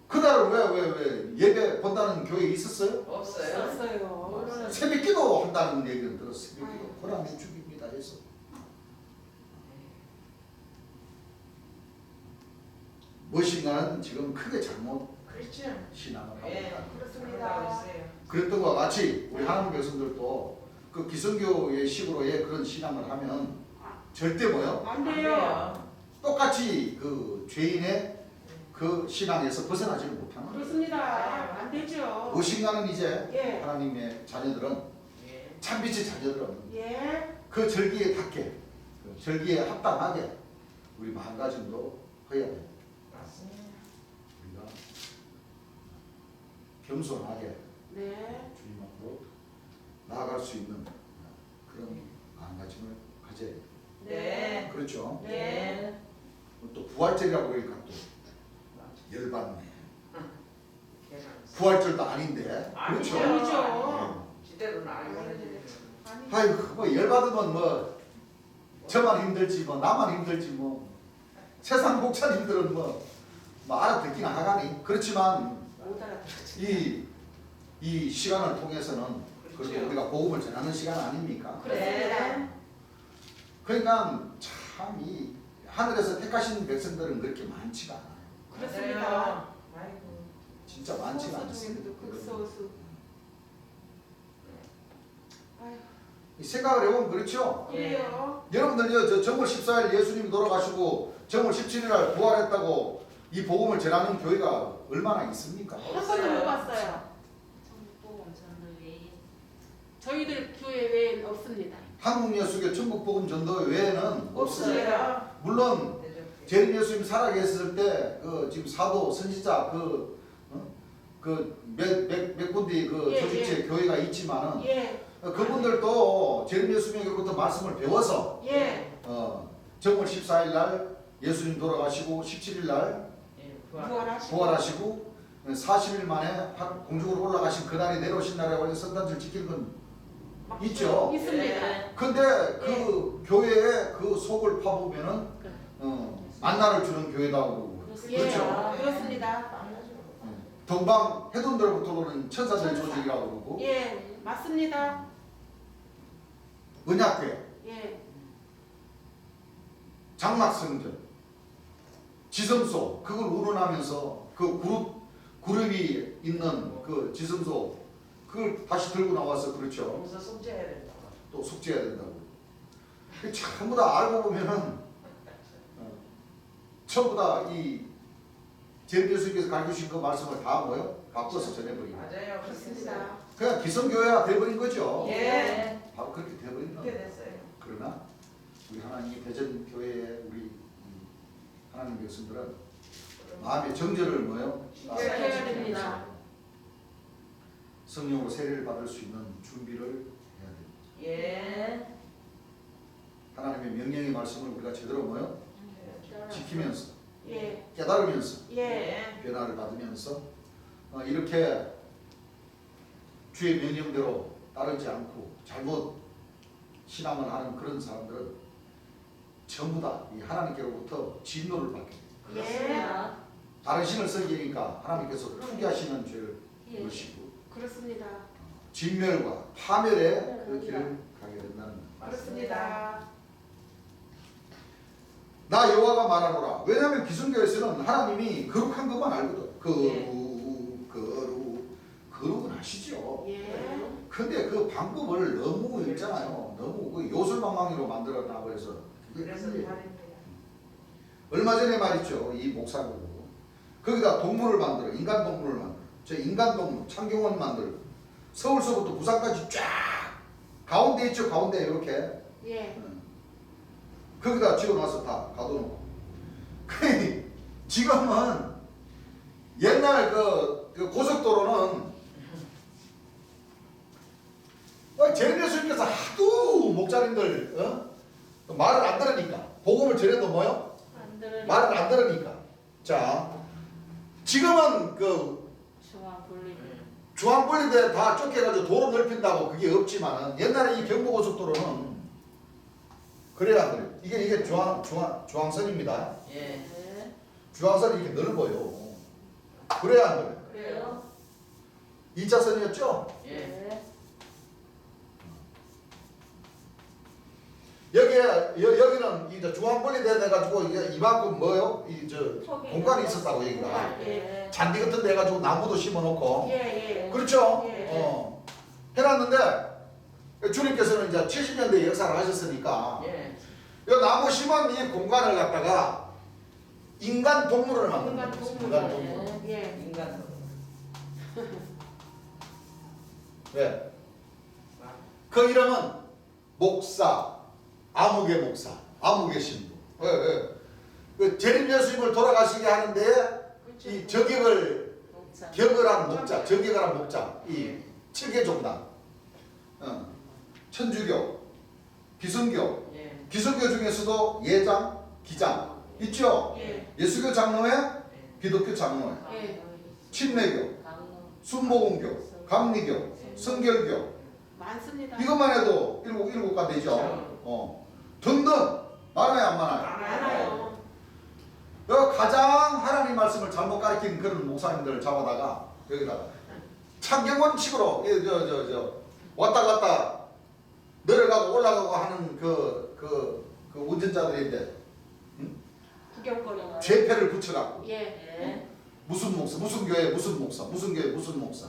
그날은 왜 예배 본다는 교회 있었어요? 없어요. 없어요. 새벽기도 한다는 얘기를 들었어요. 새벽기도 허락해 주깁니다 해서 무엇인가는 지금 크게 잘못 그렇죠. 신앙을 하고 예. 있다. 그렇습니다. 있어요. 그랬던 것과 같이 우리 하나님 백성들도 그 기성교의 식으로의 그런 신앙을 하면 절대 뭐요? 안 돼요. 똑같이 그 죄인의 그 신앙에서 벗어나지를 못하는 거예요. 그렇습니다. 안 되죠. 무엇인가는 이제 예. 하나님의 자녀들은 예. 참빛의 자녀들은 예. 그 절기에 닿게 절기에 합당하게 우리 마음가짐도 해야 돼. 맞습니다. 우리가 겸손하게 네. 주님 앞으로 나아갈 수 있는 그런 마음가짐을 가져야 돼. 네. 그렇죠. 네. 또 부활절이라고 그러니까 또 열받네. 계란. 부활절도 아닌데. 아니죠. 그렇죠. 아니죠. 지대로는 알고 해야지. 아니. 아이고 뭐 열받으면 뭐 저만 힘들지 뭐 나만 힘들지 뭐 세상 목사님들은 뭐 알아듣기는 하가니. 그렇지만 못 알아듣지. 이 시간을 통해서는 그렇죠. 그리고 우리가 복음을 전하는 시간 아닙니까? 그렇습니다. 그러니까 참 이 하늘에서 택하신 백성들은 그렇게 많지가 않아요. 그렇습니다. 맞아요. 아이고. 진짜 많지가 소수 중에서도 않습니다. 극소수. 아유, 이 생각을 해보면 그렇죠. 그래요. 여러분들요, 저 정월 14일 예수님이 돌아가시고 정월 17일 날 부활했다고 이 복음을 전하는 교회가 얼마나 있습니까? 한 번도 못 봤어요. 천국복음 전도 외에 저희들 교회 외엔 없습니다. 한국예수교 천국복음전도 외에는 없습니다. 없습니다. 물론 대접. 재림 예수님 살아계셨을 때 그 지금 사도 선지자 몇 군데 그 예, 조직체 교회가 있지만은 예, 그분들도 재림 예수님에게로부터 말씀을 배워서 예. 정월 14일 날 예수님 돌아가시고 17일 날 예, 부활하시고 40일 만에 공중으로 올라가신 그날이 내려오신 날에 원래 성탄절 지키는 건 있죠. 있습니다. 근데 그 교회의 그 속을 파보면은 만나를 주는 교회다고 예, 그렇죠. 그렇습니다. 동방 해돈들로부터는 천사들 조직이라고 그러고 예, 맞습니다. 언약궤, 예, 장막성전, 지성소 그걸 운운하면서 그 그룹이 있는 그 지성소 그걸 다시 들고 나와서 그렇죠. 여기서 숙제해야 된다. 또 숙제해야 된다고. 전부 다 알고 보면은 전부 다 이 재림 예수님께서 가르치신 그 말씀을 다 뭐요? 바꿔서 전해버리고 맞아요. 그렇습니다. 그냥 기성교회가 돼버린 거죠. 예. 바로 그렇게 돼버린 그렇게 거예요. 됐어요. 그러나 우리 하나님 대전교회의 우리 하나님 백성들은 마음의 정절을 뭐요? 지켜야 됩니다. 성령으로 세례를 받을 수 있는 준비를 해야 됩니다. 예. 하나님의 명령의 말씀을 우리가 제대로 뭐요? 지키면서 예, 깨달으면서 예, 변화를 받으면서 이렇게 주의 명령대로 따르지 않고 잘못 신앙을 하는 그런 사람들은 전부 다 이 하나님께로부터 진노를 받게 돼요. 그렇습니다. 다른 신을 섬기니까 하나님께서 포기하시는 죄를 예. 물으시고 그렇습니다. 진멸과 파멸의 그 길을 가게 된다는 거예요. 그렇습니다. 나 여호와가 말하노라. 왜냐하면 기성교에서는 하나님이 거룩한 것만 알거든. 거룩은 아시죠. 예, 근데 그 방법을 너무 있잖아요. 너무 그 요술방망이로 만들어 놔버려서 그게 그래서 문제예요. 말입니다. 얼마 전에 말이죠. 이 목사고 거기다 동물을 만들어. 인간 동물을 만들어. 저 인간 동물 창경원 만들고 서울서부터 부산까지 쫙 가운데 있죠. 가운데 이렇게 예, 거기다 지어놔서 다 가둬놓고. 지금은 옛날 그 고속도로는 재림 예수님께서 하도 목자님들 말을 안 들으니까 복음을 전해도 뭐요? 안 들으니 말을 안 들으니까. 자, 지금은 그 중앙 분리돼. 중앙분리대 다 쫓겨가지고 도로 넓힌다고 그게 없지만은 옛날에 이 경부고속도로는 그래야 안 그래요. 이게 중앙선입니다. 예. 네. 중앙선이 이렇게 넓어요. 그래야 안 그래요. 그래요? 2차선이었죠? 예. 네. 여기는 이제 중앙분리대 돼가지고 이만큼 뭐요? 턱이 공간이 있었다고 여기가. 예, 잔디 같은 데 해가지고 나무도 심어놓고. 예, 예. 그렇죠? 예. 해놨는데 주님께서는 이제 70년대 역사를 하셨으니까 예. 이 나무 심은 이 공간을 갖다가 인간 동물을 만든 인간 거예요. 동물. 인간 동물. 예, 인간. 왜? 그 이름은 목사, 암흑의 목사. 안무 계신 분. 예, 예. 그 재림 예수님을 돌아가시게 하는데 이 저격을 목자. 격을한 목자, 저격을한 목자, 이 7개 종단, 천주교, 기성교, 예. 기성교 중에서도 예장, 기장 있죠. 예. 예수교 장로회, 기독교 장로회, 예. 침례교, 강로. 순복음교, 감리교, 성결교 많습니다. 이것만 해도 일곱 가 되죠. 등등 많아요, 안 많아요? 많아요. 가장 하나님 말씀을 잘못 가르친 그런 목사님들을 잡아다가 여기다가 창경원칙으로 왔다 갔다 내려가고 올라가고 하는 그 운전자들인데 구경거리가. 죄패를 붙여갖고 예. 예. 무슨 목사, 무슨 교회, 무슨 목사, 무슨 교회, 무슨 목사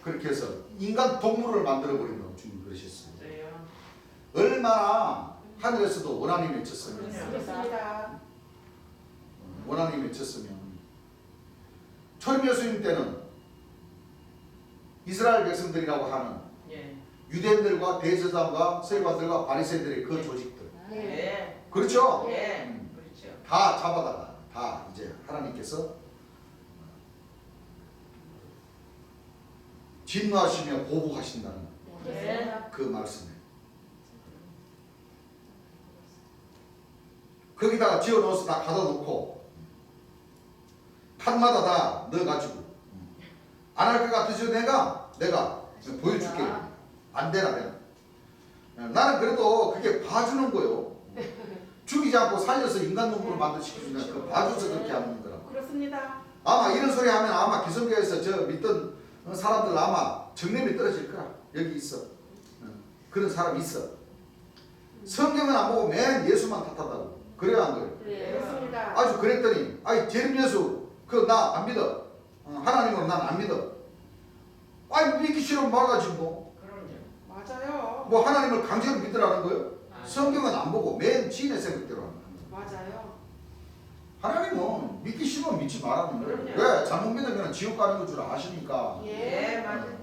그렇게 해서 인간 동물을 만들어 버리는 주님 그러셨습니다. 맞아요. 얼마나 하늘에서도 원한이 맺혔으면 그렇습니다. 원한이 맺혔으면 초림 예수님 때는 이스라엘 백성들이라고 하는 예. 유대인들과 대제사장과 서기관들과 바리새인들의 그 조직들 예. 예. 그렇죠? 예. 그렇죠. 다 잡아다가 다 이제 하나님께서 진노하시며 보복하신다는 그렇습니다. 그 말씀에 거기다가 지어넣어서 다 가다 놓고 칸마다 다 넣어가지고 안 할 것 같으셔도 내가 보여줄게. 안 되나 나는 그래도 그게 봐주는 거요. 죽이지 않고 살려서 인간 놈으로 만들어시키면 그 봐줘서 그렇게 하는 거라. 그렇습니다. 아마 이런 소리 하면 아마 기성교에서 저 믿던 사람들 아마 정념이 떨어질 거라. 여기 있어. 그런 사람 있어. 성경은 안 보고 맨 예수만 탓한다고. 그래요 안 그래요? 그래요. 그렇습니다. 아주 그랬더니 아이 재림 예수 그 나 안 믿어. 하나님으로 난 안 믿어. 아이 믿기 싫으면 말하지 뭐. 그럼요. 맞아요. 뭐 하나님을 강제로 믿으라는 거예요? 아, 성경은 안 보고 맨 지인의 생각대로 하는 거예요. 맞아요. 하나님은 믿기 싫으면 믿지 말라는 거예요. 그럼요. 왜? 잘못 믿으면 지옥 가는 줄 아시니까. 예. 예. 맞아요.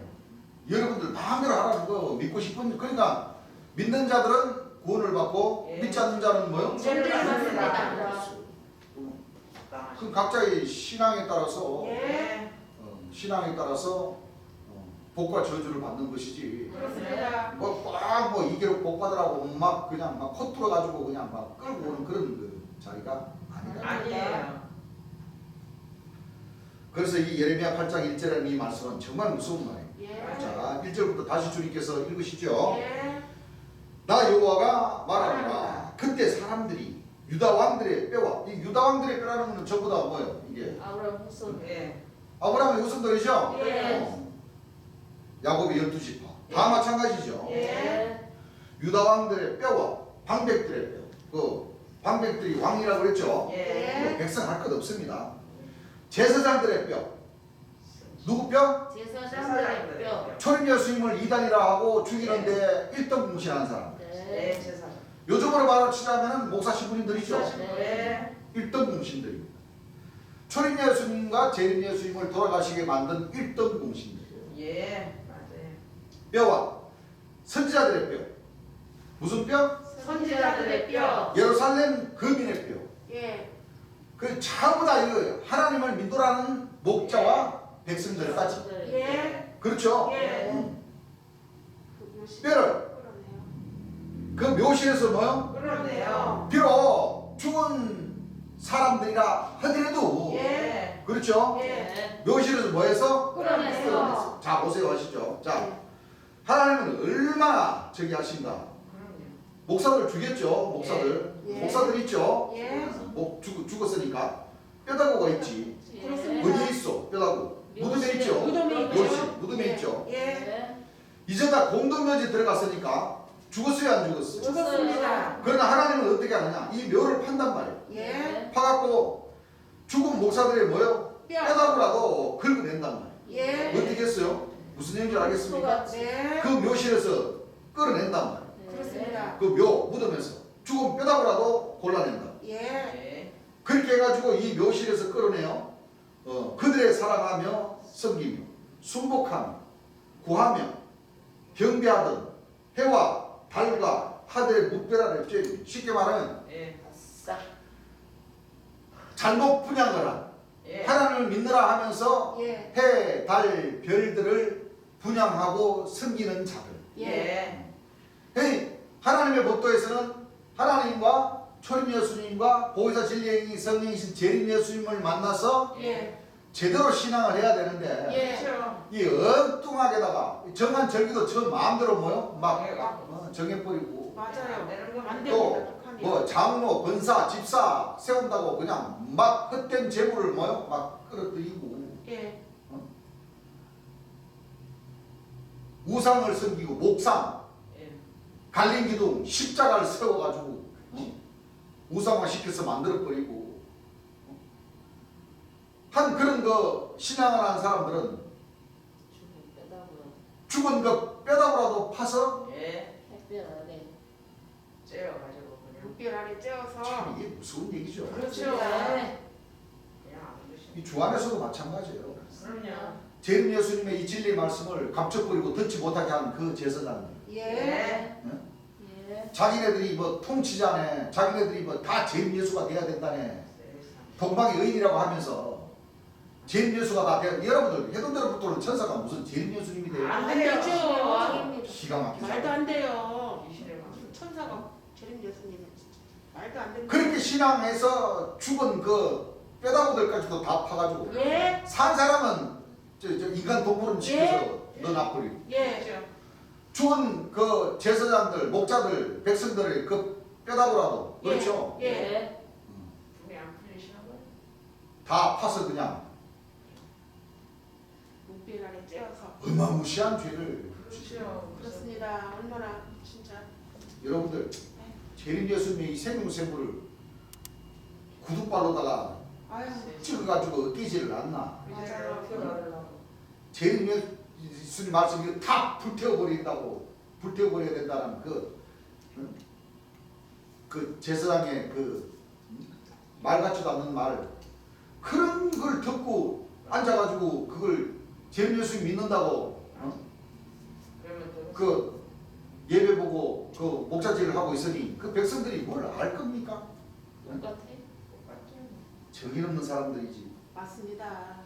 여러분들 마음대로 하라는 거 믿고 싶은 그러니까 믿는 자들은 구원을 받고 예. 믿지 않는 자는 뭐요? 죄를 받습니다. 그 각자의 신앙에 따라서 예. 신앙에 따라서 복과 저주를 받는 것이지. 그렇습니다. 뭐 이기로 복 받으라고 막 그냥 막 콧 뚫어가지고 그냥 막 끌고 오는 그런 그 자리가 아니다. 아니에요. 그래서 이 예레미야 8장 1절에는 이 말씀은 정말 무서운 말이에요. 예. 자 1절부터 다시 주님께서 읽으시죠. 예. 나 여호와가 말하노라. 그때 사람들이 유다 왕들의 뼈와 이 유다 왕들의 뼈라는 것은 전부 다 뭐예요? 이게 아브라함 후손. 예. 아브라함의 후손들이죠. 예. 야곱의 12지파 다 마찬가지죠. 예. 유다 왕들의 뼈와 방백들의 뼈. 그 방백들이 왕이라고 그랬죠. 예. 백성 할 것 없습니다. 제사장들의 뼈. 누구 뼈? 제사장들의 뼈. 초림 예수님을 이단이라 하고 죽이는데 1등 공신한 사람. 예. 네. 제사. 요즘으로 말하면 치자면 목사 신부님들이죠. 예. 1등 공신들입니다. 초림 예수님과 재림 예수님을 돌아가시게 만든 1등 공신들이에요. 예. 맞아요. 뼈와 선지자들의 뼈. 무슨 뼈? 선지자들의 뼈. 예루살렘 거민의 뼈. 예. 그 전부 다 이거예요. 하나님을 믿으라는 목자와 백성들까지. 예. 그렇죠? 예. 뼈를 그러네요. 그 묘실에서 뭐요? 그러네요. 비록 죽은 사람들이라 하더라도 예. 그렇죠? 예. 네. 묘실에서 뭐해서? 끌어내서. 자 보세요 하시죠. 자 하나님은 얼마나 저기 하신가. 그럼요. 목사들 죽였죠. 목사들. 예. 목사들 있죠. 예. 죽었으니까 뼈다구가 있지. 그렇습니다. 어디에 있어? 뼈다구. 무덤에 있죠. 무덤에 있죠. 묘실. 무덤에 예. 있죠. 예. 네. 이제 다 공동묘지 들어갔으니까 죽었어요 안 죽었어요? 죽었습니다. 그러나 하나님은 어떻게 하느냐? 이 묘를 판단 말이에요. 예. 파갖고 죽은 목사들의 뭐요? 뼈. 뼈다구라도 긁어낸단 말이에요. 예. 어떻게 했어요? 무슨 얘기인지 알겠습니까? 네. 그 묘실에서 끌어낸단 말이에요. 그렇습니다. 그 묘 무덤에서 죽은 뼈다구라도 골라낸다. 예. 예. 그렇게 해가지고 이 묘실에서 끌어내요. 그들의 사랑하며 섬기며 순복하며 구하며 경배하던 해와 달과 하되 묵배라를 죄. 쉽게 말하면 예. 아싸. 잘못 분양을 예. 하나님을 믿느라 하면서 예. 해, 달, 별들을 분양하고 섬기는 자들. 예. 헤이, 하나님의 법도에서는 하나님과 초림 예수님과 보혜사 진리행이 성령이신 재림 예수님을 만나서 예. 제대로 신앙을 해야 되는데 예. 그렇죠. 이 엉뚱하게다가 정한 절기도 저 마음대로 뭐요? 막 정해갖고. 정해버리고 맞아요. 되는 건 안 또 됩니다. 북한이. 뭐 장로, 권사, 집사 세운다고 그냥 막 헛된 재물을 뭐요? 막 끌어들이고 예. 우상을 섬기고 목상, 예. 갈림기둥, 십자가를 세워가지고 우상화 시켜서 만들어버리고 한 그런 그 신앙을 하는 사람들은 죽은 빼다보라. 죽은 그 뼈다구라도 파서 예. 햇볕 아래. 째어가지고 그냥 물결 아래 쬐어서. 참 이게 무서운 얘기죠. 그렇죠. 네. 그냥 안 드시면. 이 주 안에서도 마찬가지예요. 그럼요. 재림 예수님의 이 진리의 말씀을 감춰버리고 듣지 못하게 한 그 제사장들. 예. 예. 예. 자기네들이 뭐 통치자네, 자기네들이 뭐 다 재림 예수가 돼야 된다네, 동방의 의인이라고 하면서 재림 예수가 다 돼. 여러분들 해돈 대로부터는 천사가 무슨 재림 예수님이 돼요? 안 안 돼요. 되죠. 왕입니다. 기가 막히죠. 말도 안 돼요. 이 시대가. 무슨 천사가 재림 예수님은 진짜 말도 안 된다. 그렇게 신앙해서 죽은 그 뼈다구들까지도 다 파가지고 예. 산 사람은 저 인간 동물은 시켜서 넣어놔버리고 예. 그렇죠. 죽은 그 제사장들, 목자들, 백성들의 그 뼈다구라도 그렇죠. 예. 예. 분이 안 풀리시나 봐요. 다 파서 그냥 물결 아래 쬐어서. 어마무시한 죄를 그렇죠. 그렇습니다. 얼마나 진짜. 여러분들 재림 예수님의 이 생명샘물을 구두발로다가 아유. 찍어가지고 끼지를 않나. 맞아요. 재림 예수님 말씀이 다 불태워버린다고, 불태워버려야 된다는 그 제사장의 그 말 같지도 않는 말, 그런 걸 듣고 앉아가지고 그걸 재림 예수님 믿는다고 그러면 또 그 예배 보고 그 목자질을 하고 있으니 그 백성들이 뭘 알 겁니까? 똑같아. 똑같죠. 정의 없는 사람들이지. 맞습니다.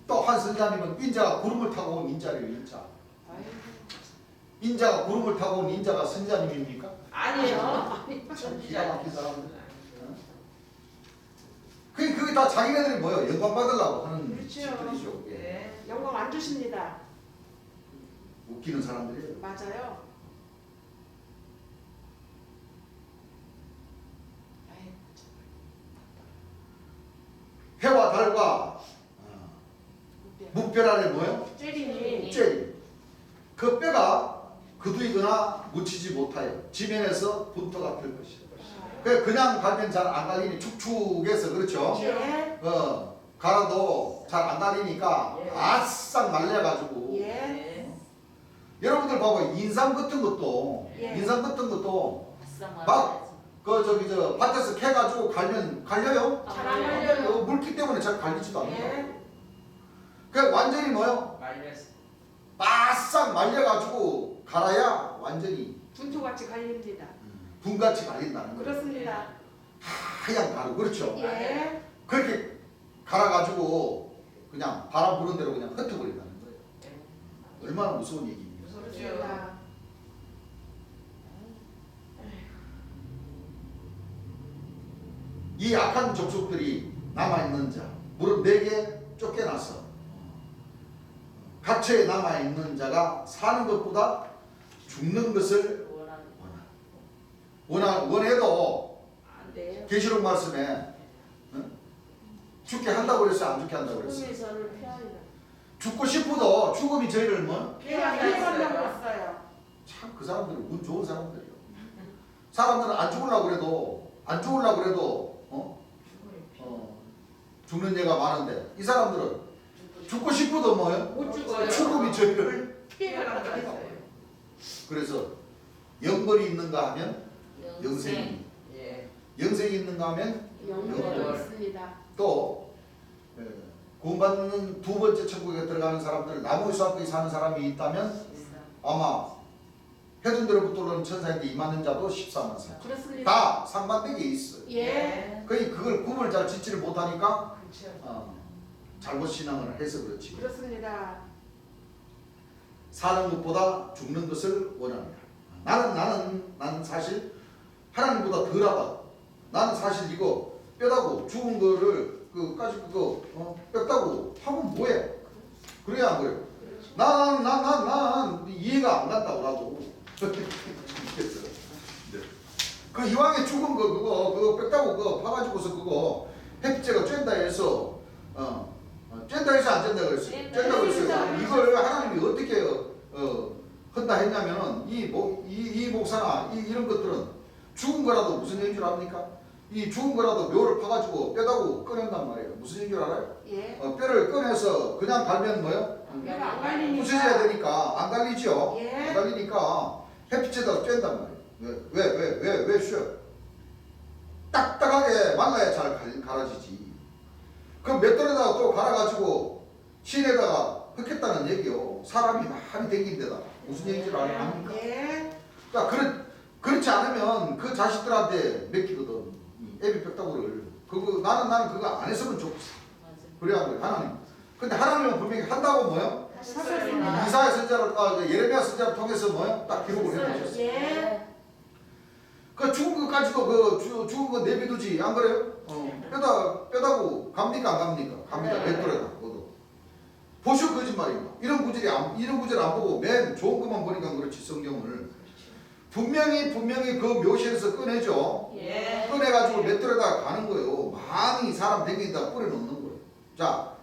또 한 선자님은 인자가 구름을 타고 온 인자래요. 인자. 아유. 인자가 구름을 타고 온 인자가 선자님입니까? 아니요. 참 기가 막힌 사람들. 그게 다 자기네들이 뭐요? 영광 받으려고 하는 그렇죠. 짓들이죠. 예. 네. 영광 안 주십니다. 웃기는 사람들이에요. 맞아요. 아유. 해와 달과 물결. 묵별 아래 뭐요? 쬐리니. 쇠. 그 뼈가 그두이거나 묻히지 못하여 지면에서 분토가 필 것이다. 그냥 갈면 잘 안 갈리니 축축해서 그렇죠. 예. 갈아도 잘 안 갈리니까 예. 아싹 말려가지고 예. 네. 여러분들 봐봐 인삼 같은 것도 예. 인삼 같은 것도 아싸 막 말아야지. 그 저기 저 밭에서 캐가지고 갈면 갈려요? 잘 안 갈려요. 물기 때문에 잘 갈리지도 않는다. 예. 그 완전히 뭐요? 말렸어. 바싹 말려가지고 갈아야 완전히 분토같이 갈립니다. 분같이 갈린다는 거예요. 그렇습니다. 하얀 가루 그렇죠? 예. 그렇게 갈아가지고 그냥 바람 부는 대로 그냥 흩어버린다는 거예요. 네. 얼마나 무서운 얘기입니까? 무섭죠. 그렇습니다. 이 악한 족속들이 남아있는 자 무릇 내게 쫓겨나서 갇혀에 남아있는 자가 사는 것보다 죽는 것을 원해도 안 돼요. 계시록 말씀에 죽게 한다고 그랬어요? 안 죽게 한다고 그랬어요? 꿈이 저를 피하리라. 죽고 싶어도 죽음이 저희를 뭐? 피해간다고 했어요. 참 그 사람들은 운 좋은 사람들이요. 사람들은 안 죽으려고 그래도 죽는 예가 많은데 이 사람들은 죽고 싶어도 뭐요? 못 죽어요. 죽음이 저희를 피해간다고 했어요. 그래서 영벌이 있는가 하면 영생이, 예. 영생이 있는가 하면 영광이 있습니다. 또 구원받는 두 번째 천국에 들어가는 사람들 나무 수학교에 사는 사람이 있다면 아마 해둔대로부터 오는 천사인데 임하는 자도 14만 4천. 그렇습니다. 다 상반되게 있어. 예. 거의 그걸 구분을 잘 짓지를 못하니까 그렇죠. 잘못 신앙을 해서 그렇지. 그렇습니다. 사는 것보다 죽는 것을 원합니다. 나는 사실 하나님보다 덜하다. 나는 사실 이거 뼈다고 죽은 거를 그까지 그거 뼈다고 하면 뭐해? 그래야 안 그래요? 난 이해가 안 간다고 나도. 그 이왕에 죽은 거 그거 뺐다고 그거 파가지고서 그거 햇빛째가 쬐다 해서 쬐다 해서 안 쬐다 그랬어. 쬐다 그랬어요. 이걸 하나님이 어떻게 한다 했냐면은 이 목사나 이런 것들은 죽은 거라도 무슨 얘기인 줄 압니까? 이 죽은 거라도 묘를 파가지고 뼈다고 꺼낸단 말이에요. 무슨 얘기인 줄 알아요? 예. 뼈를 꺼내서 그냥 갈면 뭐요? 뼈가 안 갈리니까. 부서져야 되니까 안 갈리죠. 예. 안 갈리니까 햇빛에다 쬐단 말이에요. 왜 쉬어? 딱딱하게 말라야 잘 갈아지지. 그럼 맷돌에다가 또 갈아가지고 실에다가 흙했다는 얘기요. 사람이 많이 댕긴 데다. 무슨 얘기인지 압니까? 예. 그러니까 그렇지 않으면 그 자식들한테 맡기거든. 애비 뼈다구를. 나는 그거 안 했으면 좋겠어. 그래야 돼, 하나님. 근데 하나님은 분명히 한다고 뭐요? 하셨습니다. 이사야 선자를 예레미야 선자를 통해서 뭐요? 딱 기록을 해놓으셨어요. 예. 그 죽은 것까지도 죽은 거 내비두지 안 그래요? 뼈다고 갑니까 안 갑니까? 갑니다. 네. 맷돌에다 그것도. 보쇼 거짓말입니다. 이런 구절 안 보고 맨 좋은 것만 보니까 그렇지 성경을. 분명히 그 묘시에서 꺼내죠. 예. 꺼내가지고 맷돌에다 가는 거예요. 많이 사람 댕기다 뿌려놓는 거예요. 자,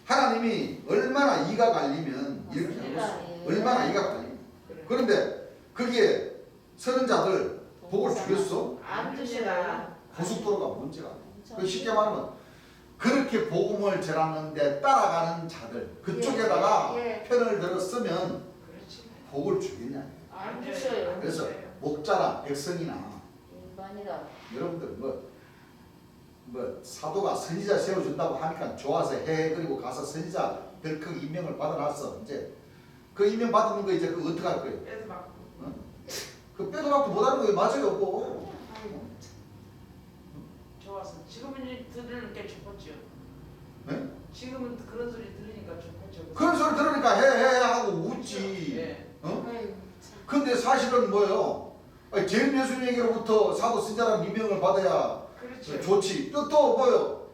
하나님이 얼마나 이가 갈리면 이렇게 하고 있어요. 예. 얼마나 이가 갈리면. 그런데 거기에 서는 자들 복을 주겠어? 안 주셔요. 고속도로가 문제가 아니에요. 쉽게 말하면 그렇게 복음을 전하는데 따라가는 자들 그쪽에다가 예. 편을 들어 쓰면 그렇지. 복을 주겠냐. 안 주셔요. 그래서 목자나 백성이나 일반이다. 여러분들 뭐 사도가 선지자 세워준다고 하니까 좋아서 해 그리고 가서 선지자 덜컥 임명을 받아놨어. 이제 그 임명 받는 거 이제 그거 어떻게 할 거예요? 빼도 막 그 빼도 박도 못하는 거예요. 맞아요. 뭐. 좋아서 지금은 들을 게 좋겠죠. 네? 지금은 그런 소리 들으니까 좋겠죠. 그런 소리 들으니까 해 하고 웃지. 예. 아이고, 근데 사실은 뭐예요? 제일 예수님에게로부터 사도 선지자라는 임명을 받아야 그렇죠. 좋지. 또 뭐요?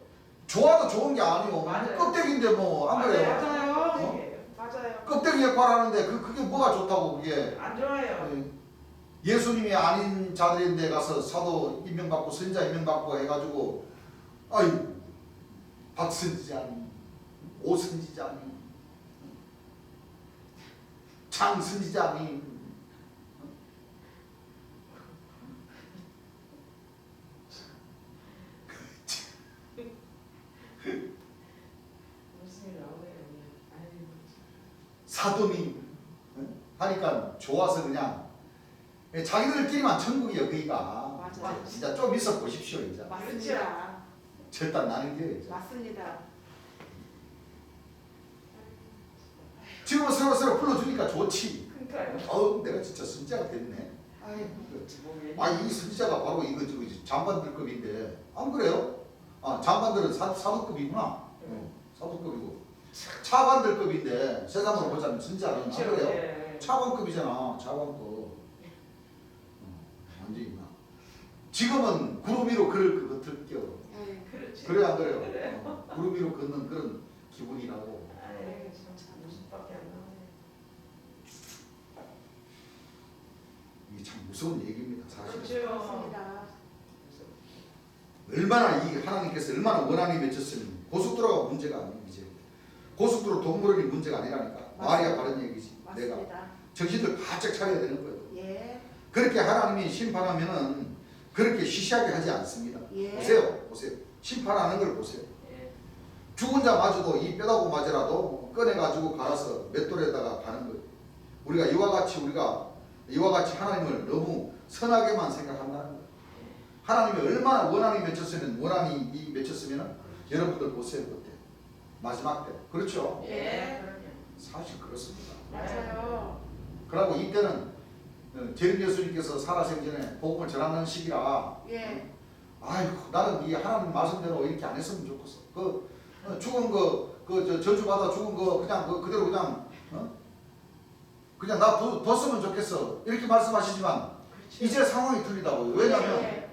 좋아도 좋은 게 아니오. 맞아요. 껍데기인데 뭐 안 그래요? 맞아요. 맞아요. 껍데기 역할하는데 그게 뭐가 좋다고 그게? 안 좋아요. 예수님이 아닌 자들인데 가서 사도 임명받고 선지자 임명받고 해가지고 아이 박선지자니 오선지자니 장선지자니 무슨 일 나오네요. 아이고. 사도님 하니까 좋아서 그냥 자기들끼리만 천국이요 거기가. 맞아요. 진짜 좀 있어 보십시오 이제. 맞습니다. 절단 나는 게 이제. 맞습니다. 지금은 서로 불러주니까 좋지. 그러니까요. 내가 진짜 선지자가 됐네. 아이고. 이 선지자가 바로 이거 장반들급인데 안 그래요? 장반들은 사도급이구나. 사도급이고 차관들급인데 세상으로 보자면 선지자는 안 그래요? 예. 차관급이잖아. 차관급. 완전히 나. 지금은 구름 위로 그를 그거 들껴. 아이고. 그렇지. 그래 안 그래요? 구름 위로 걷는 그런 기분이라고. 아이고 참 무슨밖에 안 나오네. 이게 참 무서운 얘기입니다. 사실. 그렇죠. 맞습니다. 얼마나 이 하나님께서 얼마나 원한이 맺혔으면 고속도로가 문제가 아니에요. 이제 고속도로 동물원이 문제가 아니라니까. 말이야 바른 얘기지. 내가 맞습니다. 정신들 바짝 차려야 되는 거예요. 예. 그렇게 하나님이 심판하면은 그렇게 시시하게 하지 않습니다. 예. 보세요. 심판하는 걸 보세요. 예. 죽은 자마저도 이 뼈다구 마저라도 꺼내가지고 갈아서 맷돌에다가 가는 거예요. 우리가 이와 같이 하나님을 너무 선하게만 생각한다는 거예요. 하나님이 얼마나 원한이 맺혔으면 여러분들 보세요 그때 마지막 때 그렇죠? 예. 그럼요. 사실 그렇습니다. 맞아요. 그리고 이때는 재림 예수님께서 살아생전에 복음을 전하는 시기라 예. 아이고 나는 이 하나님 말씀대로 이렇게 안 했으면 좋겠어. 죽은 저주받아 죽은 거 그냥 그대로 그냥 그냥 나 뒀으면 좋겠어. 이렇게 말씀하시지만 이제 상황이 틀리다고요. 왜냐하면 예.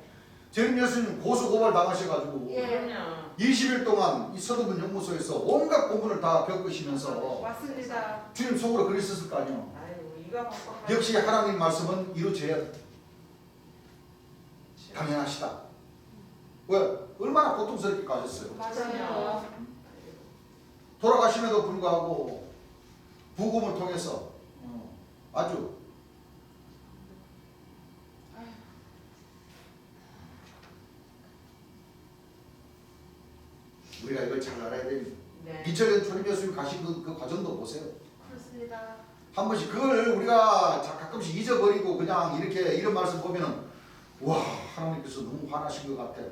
재림 예수님 고소 고발 당하셔가지고 예. 그럼요. 20일 동안 이 서도분 연구소에서 온갖 고문을 다 겪으시면서 맞습니다. 주님 속으로 그러셨을 거 아니에요. 아이고 이가 바꿔. 역시 하나님 말씀은 이루어져야 당연하시다. 왜? 얼마나 고통스럽게 가셨어요. 맞아요. 돌아가심에도 불구하고 부검을 통해서 아주 우리가 이걸 잘 알아야 됩니다. 네. 2000년 주님 예수님 가신 그 과정도 보세요. 그렇습니다. 한 번씩 그걸 우리가 가끔씩 잊어버리고 그냥 이렇게 이런 말씀 보면은 와 하나님께서 너무 화나신 것 같아.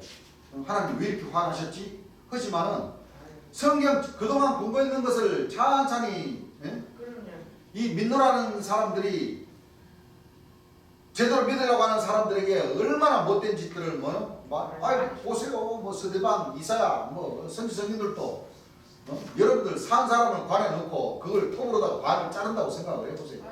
하나님 왜 이렇게 화나셨지? 하지만은 성경 그동안 공부했는 것을 찬찬히 그럼요. 이 믿노라는 사람들이 제대로 믿으려고 하는 사람들에게 얼마나 못된 짓들을 보세요 뭐 스데반 이사야 뭐 선지성인들도 여러분들 산 사람을 관에 넣고 그걸 통으로다가 반을 자른다고 생각을 해보세요.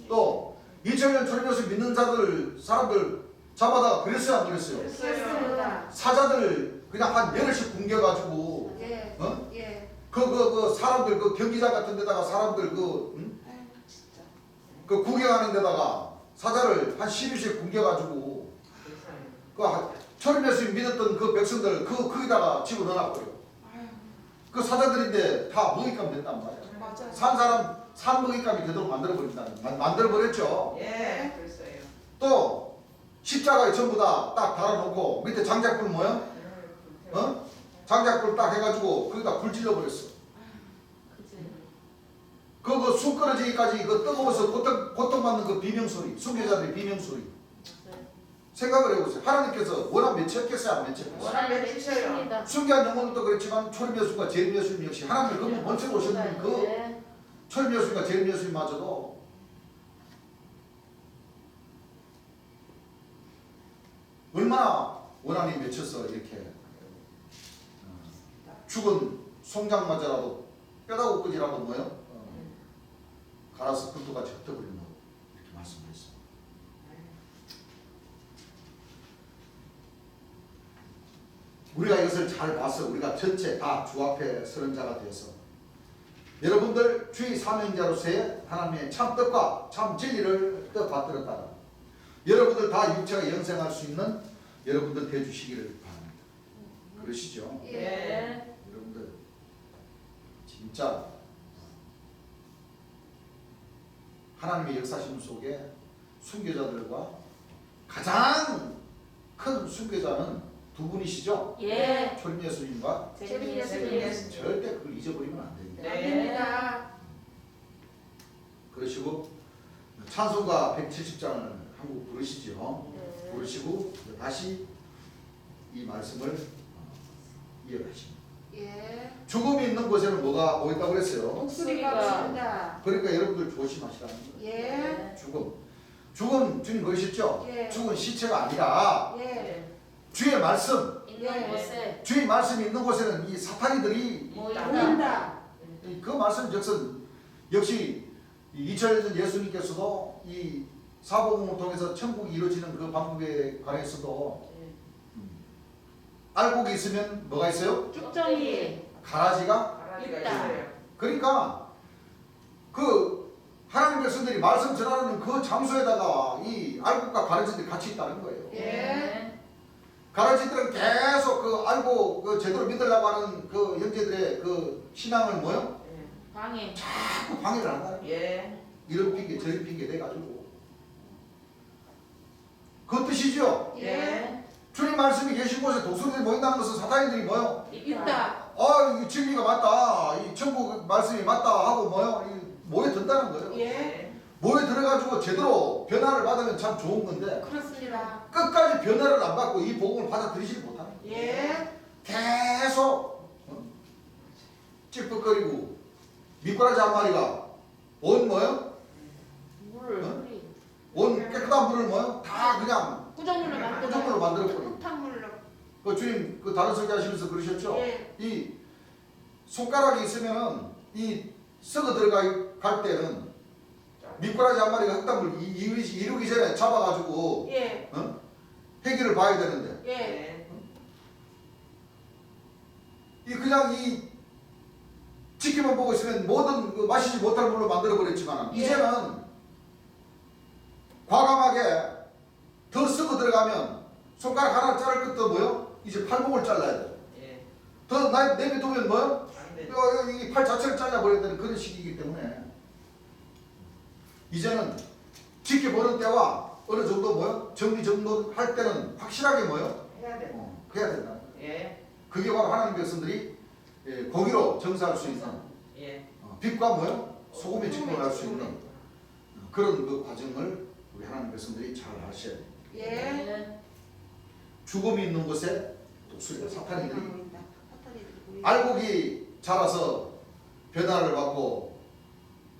또 2000년 초림에서 믿는 사람들 잡아다가 그랬어요 안 그랬어요? 그렇습니다. 사자들 그냥 한 8씩 굶겨가지고 예. 어? 예. 그 사람들 그 경기장 같은 데다가 사람들 그 구경하는 데다가 사자를 한 10일씩 굶겨가지고 초림 예수님 믿었던 그 백성들 거기다가 집어넣어버려. 그 사자들인데 다 먹잇감 됐단 말이야. 맞아요. 산 사람 산 먹잇감이 되도록 만들어버렸죠. 예. 그랬어요. 또 십자가에 전부 다 딱 달아놓고 밑에 장작불 뭐야? 장작불 딱 해가지고 거기다 불 질러버렸어. 그 쑥 끊어지기까지 그 뜨거워서 고통받는 그 비명소리, 순교자들의 비명소리. 생각을 해보세요. 하나님께서 원한 맺혔겠어요? 안 맺혔겠어요? 원한 맺히셔요. 순교한 영혼도 그렇지만 초림 예수님과 재림 예수님 역시 하나님의 그 먼저 오셨는 그 초림 예수님과 재림 예수님마저도 얼마나 원한이 맺혀서 이렇게 죽은 송장마저라도 뼈다구 끄지라도 뭐요? 갈아서 불도같이 흩어버린다고 이렇게 말씀하셨습니다. 우리가 이것을 잘 봐서 우리가 전체 다 주 앞에 서는 자가 되어서 여러분들 주의 사명자로서의 하나님의 참 뜻과 참 진리를 받들었다가 여러분들 다 육체가 영생할 수 있는 여러분들 되주시기를 바랍니다. 그러시죠? 예. 여러분들 진짜 하나님의 역사심 속에 순교자들과 가장 큰 순교자는 두 분이시죠? 예. 초림 예수님과 재림 예수님. 예수님. 절대 그걸 잊어버리면 안 됩니다. 안 됩니다. 그러시고 찬송가 170장을 한국 부르시죠. 부르시고 다시 이 말씀을 이어가십니다. 예. 죽음이 있는 곳에는 뭐가 있다고 그랬어요? 목소리가 없습니다. 그러니까 여러분들 조심하시라는 거예요. 예. 죽음 주님 그러셨죠? 예. 죽은 시체가 아니라 예. 주의 말씀, 있는 곳에 주의 말씀이 있는 곳에는 이 사탄이들이 모인다. 보인다. 그 말씀 즉슨 역시 2000년 전 예수님께서도 이 사복음을 통해서 천국이 이루어지는 그 방법에 관해서도 알고 있으면 뭐가 있어요? 쭉정이. 가라지가 가라지가 있다. 있어요. 그러니까 그 하나님 백성들이 말씀 전하는 그 장소에다가 이 알곡과 가라지들이 같이 있다는 거예요. 예. 가라지들은 계속 그 알고 그 제대로 믿으려고 하는 그 형제들의 그 신앙을 뭐요? 방해. 자꾸 방해를 한다는 거예요. 예. 이런 핑계 저런 핑계 내가지고 그 뜻이죠. 예. 주님 말씀이 계신 곳에 독수리들이 모인다는 것은 사탄이들이 뭐요? 있다. 이 진리가 맞다. 이 천국 말씀이 맞다 하고 뭐요? 모여든다는 거예요. 예. 모여들어가지고 제대로 변화를 받으면 참 좋은 건데 그렇습니다. 끝까지 변화를 안 받고 이 복음을 받아들이지 못하는 거예요. 예. 계속 찔뻑거리고 미꾸라지 한 마리가 온 뭐요? 물을 어? 흐리. 온 깨끗한 물을 뭐요? 다 그냥 구정물로 만들어. 구정물로 만들어버려. 흙탕물로. 그 주님 그 다른 설교 하시면서 그러셨죠? 예. 이 손가락이 있으면은 이 썩어 들어갈 때는 미꾸라지 한 마리가 흙탕물 이루기 전에 잡아가지고 예. 해결을 봐야 되는데 예. 네. 이 그냥 이 지키만 보고 있으면 뭐든 그 마시지 못할 물로 만들어 버렸지만 예. 이제는 과감하게 더 썩어 들어가면 손가락 하나 자를 것도 뭐요? 이제 팔목을 잘라야 돼. 예. 더 내비두면 뭐요? 안 돼. 이 팔 자체를 잘라버려야 되는 그런 시기이기 때문에 이제는 지켜보는 때와 어느 정도 뭐요? 정리정돈할 때는 확실하게 뭐요? 해야 돼. 해야 된다. 예. 그게 바로 하나님 백성들이 공의로 정사할 수 있는 예. 빛과 뭐요? 소금의 직분을 할 수 있는 그런 그 과정을 우리 하나님 백성들이 잘 하셔야 돼요. 예. 네. 죽음이 있는 곳에 독수리가 사탄이들이 보인다. 사탄이들이 보인다. 알곡이 자라서 변화를 받고